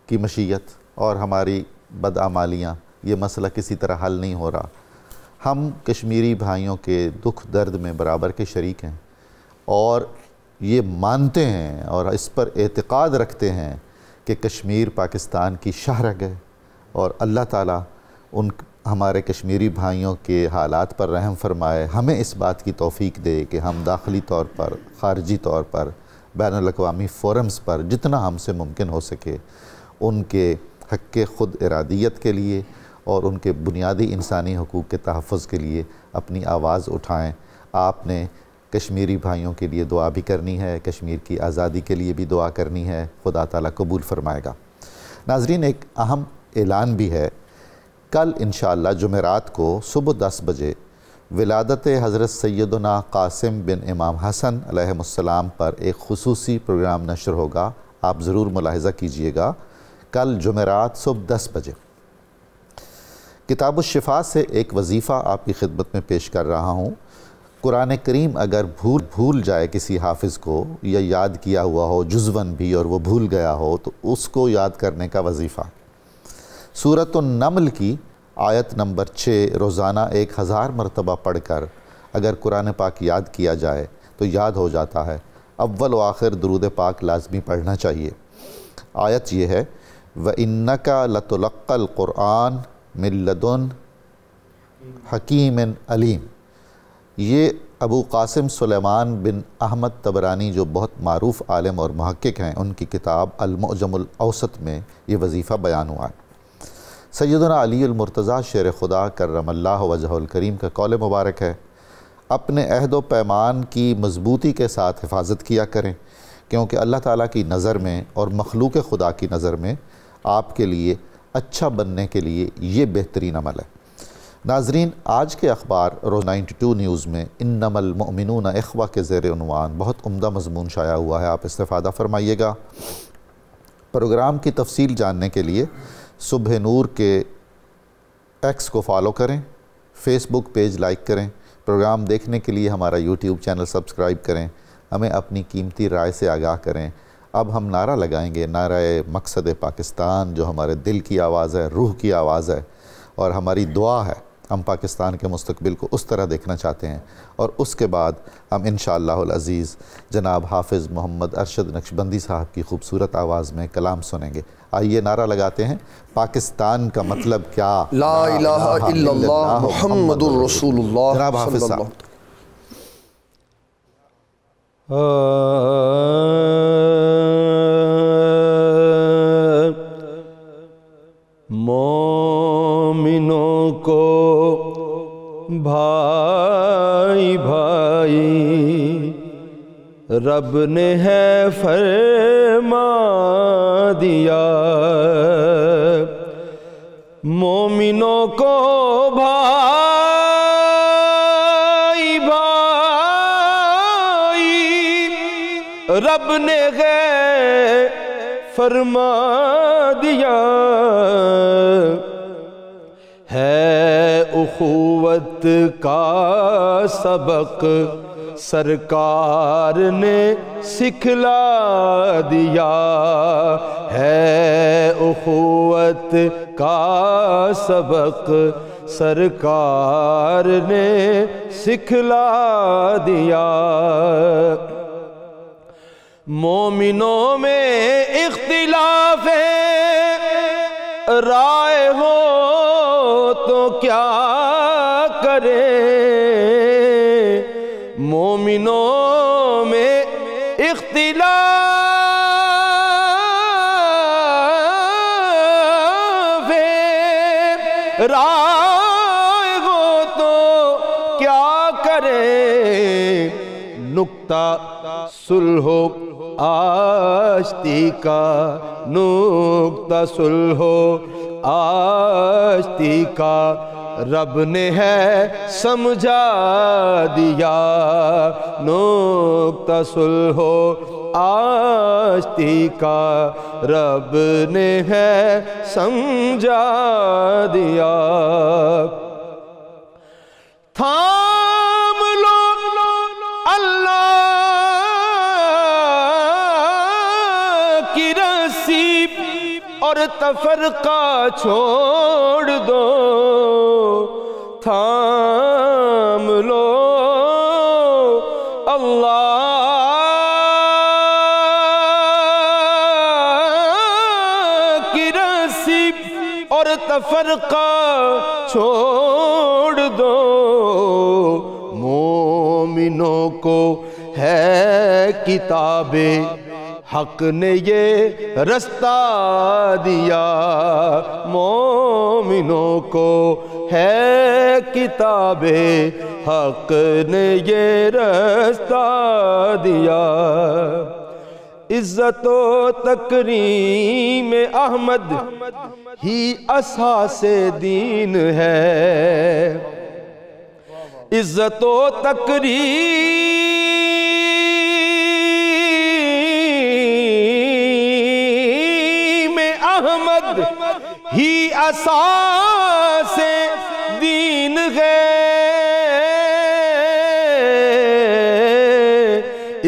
کی مشیت اور ہماری بدعمالیاں یہ مسئلہ کسی طرح حل نہیں ہو رہا۔ ہم کشمیری بھائیوں کے دکھ درد میں برابر کے شریک ہیں اور یہ مانتے ہیں اور اس پر اعتقاد رکھتے ہیں کہ کشمیر پاکستان کی شاہرگ ہے، اور اللہ تعالیٰ ہمارے کشمیری بھائیوں کے حالات پر رحم فرمائے، ہمیں اس بات کی توفیق دے کہ ہم داخلی طور پر، خارجی طور پر، بین الاقوامی فورمز پر جتنا ہم سے ممکن ہو سکے ان کے حق خود ارادیت کے لیے اور ان کے بنیادی انسانی حقوق کے تحفظ کے لیے اپنی آواز اٹھائیں۔ آپ نے کشمیری بھائیوں کے لیے دعا بھی کرنی ہے، کشمیر کی آزادی کے لیے بھی دعا کرنی ہے، خدا تعالیٰ قبول فرمائے گا۔ ناظرین، ایک اہم اعلان بھی ہے۔ کل انشاءاللہ جمعرات کو صبح 10 بجے ولادت حضرت سیدنا قاسم بن امام حسن علیہ السلام پر ایک خصوصی پروگرام نشر ہوگا، آپ ضرور ملاحظہ کیجئے گا۔ کل جمعرات صبح 10 بجے کتاب الشفا سے ایک وظیفہ آپ کی خدمت میں پیش کر رہا ہوں۔ قرآن کریم اگر بھول جائے کسی حافظ کو یا یاد کیا ہوا ہو جزون بھی اور وہ بھول گیا ہو تو اس کو یاد کرنے کا وظیفہ۔ سورۃ النمل کی آیت نمبر 6 روزانہ 1000 مرتبہ پڑھ کر اگر قرآن پاک یاد کیا جائے تو یاد ہو جاتا ہے۔ اول و آخر درود پاک لازمی پڑھنا چاہیے۔ آیت یہ ہے، وَإِنَّكَ لَتُلَقَّى الْقُرْآنَ مِن لَدُنْ حَكِيمٍ عَلِيمٍ۔ یہ ابو قاسم سلیمان بن احمد طبرانی جو بہت معروف عالم اور محقق ہیں، ان کی کتاب المعجم الاوسط میں یہ وظیفہ بیان ہوا ہے۔ سیدنا علی المرتضیٰ شیر خدا کرم اللہ وجہہ الکریم کا قول مبارک ہے، اپنے عہد و پیمان کی مضبوطی کے ساتھ حفاظت کیا کریں، کیونکہ اللہ تعالیٰ کی نظر میں اور مخلوق خدا کی نظر میں آپ کے لیے اچھا بننے کے لیے یہ بہترین عمل ہے۔ ناظرین، آج کے اخبار روز 92 نیوز میں انما المؤمنون اخوہ کے زیر عنوان بہت عمدہ مضمون شائع ہوا ہے، آپ استفادہ فرمائیے گا۔ پروگرام کی تفصیل جاننے کے لیے صبح نور کے ایکس کو فالو کریں، فیس بک پیج لائک کریں، پروگرام دیکھنے کے لیے ہمارا یوٹیوب چینل سبسکرائب کریں، ہمیں اپنی قیمتی رائے سے آگاہ کریں۔ اب ہم نعرہ لگائیں گے، نعرہ مقصد پاکستان، جو ہمارے دل کی آواز ہے، روح کی آواز ہے، اور ہماری دعا ہے۔ ہم پاکستان کے مستقبل کو اس طرح دیکھنا چاہتے ہیں، اور اس کے بعد ہم انشاءاللہ العزیز جناب حافظ محمد ارشد نقشبندی صاحب کی خوبصورت آواز میں کلام سنیں گے۔ آئیے نعرہ لگاتے ہیں، پاکستان کا مطلب کیا؟ لا الہ الا اللہ محمد الرسول اللہ۔ جناب حافظ صاحب۔ مومنوں کو بھائی بھائی رب نے ہے فرما دیا، مومنوں کو بھائی بھائی رب نے ہے فرما دیا، ہے اخوت کا سبق سرکار نے سکھلا دیا، ہے اخوت کا سبق سرکار نے سکھلا دیا، مومنوں میں اختلاف رائے ہو تو کیا کریں، مومنوں میں اختلاف رائے ہو تو کیا کریں، نکتہ صلح و آشتی کا، نکتہ صلح و آشتی کا رب نے ہے سمجھا دیا، نکتہ صلح و آشتی کا رب نے ہے سمجھا دیا۔ تھام لو اللہ کی رسی اور تفرقہ چھوڑ دو، تھام لو اللہ کی رسی اور تفرقہ چھوڑ دو، مومنوں کو ہے کتاب حق نے یہ رستہ دیا، مومنوں کو ہے کتاب حق نے یہ رستہ دیا۔ عزت و تکریم احمد ہی اساس دین ہے، عزت و تکریم احمد ہی اساس دین ہے،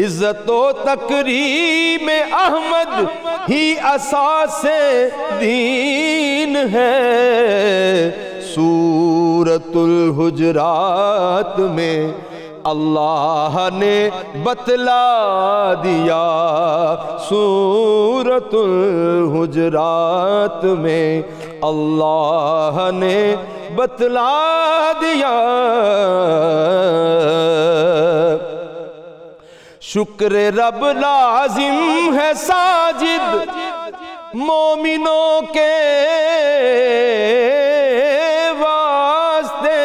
عزت و تکریم احمد ہی اساس دین ہے۔ سورۃ الحجرات میں اللہ نے بتلا دیا، سورۃ الحجرات میں اللہ نے بتلا دیا۔ شکر رب لازم ہے ساجد مومنوں کے واسطے،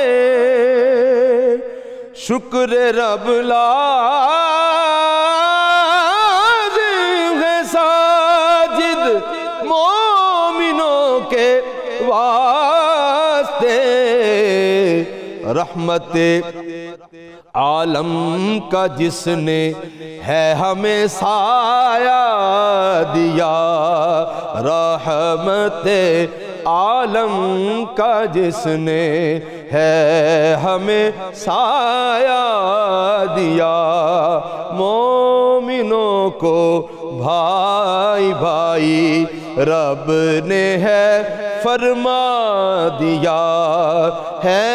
شکر رب لازم ہے ساجد مومنوں کے واسطے، رحمت عالم کا جس نے ہے ہمیں سایہ دیا، رحمت عالم کا جس نے ہے ہمیں سایہ دیا، مومنوں کو بھائی بھائی رب نے ہے فرما دیا، ہے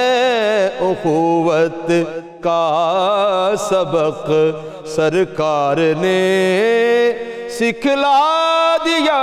اخوت کا سبق سرکار نے سکھلا دیا۔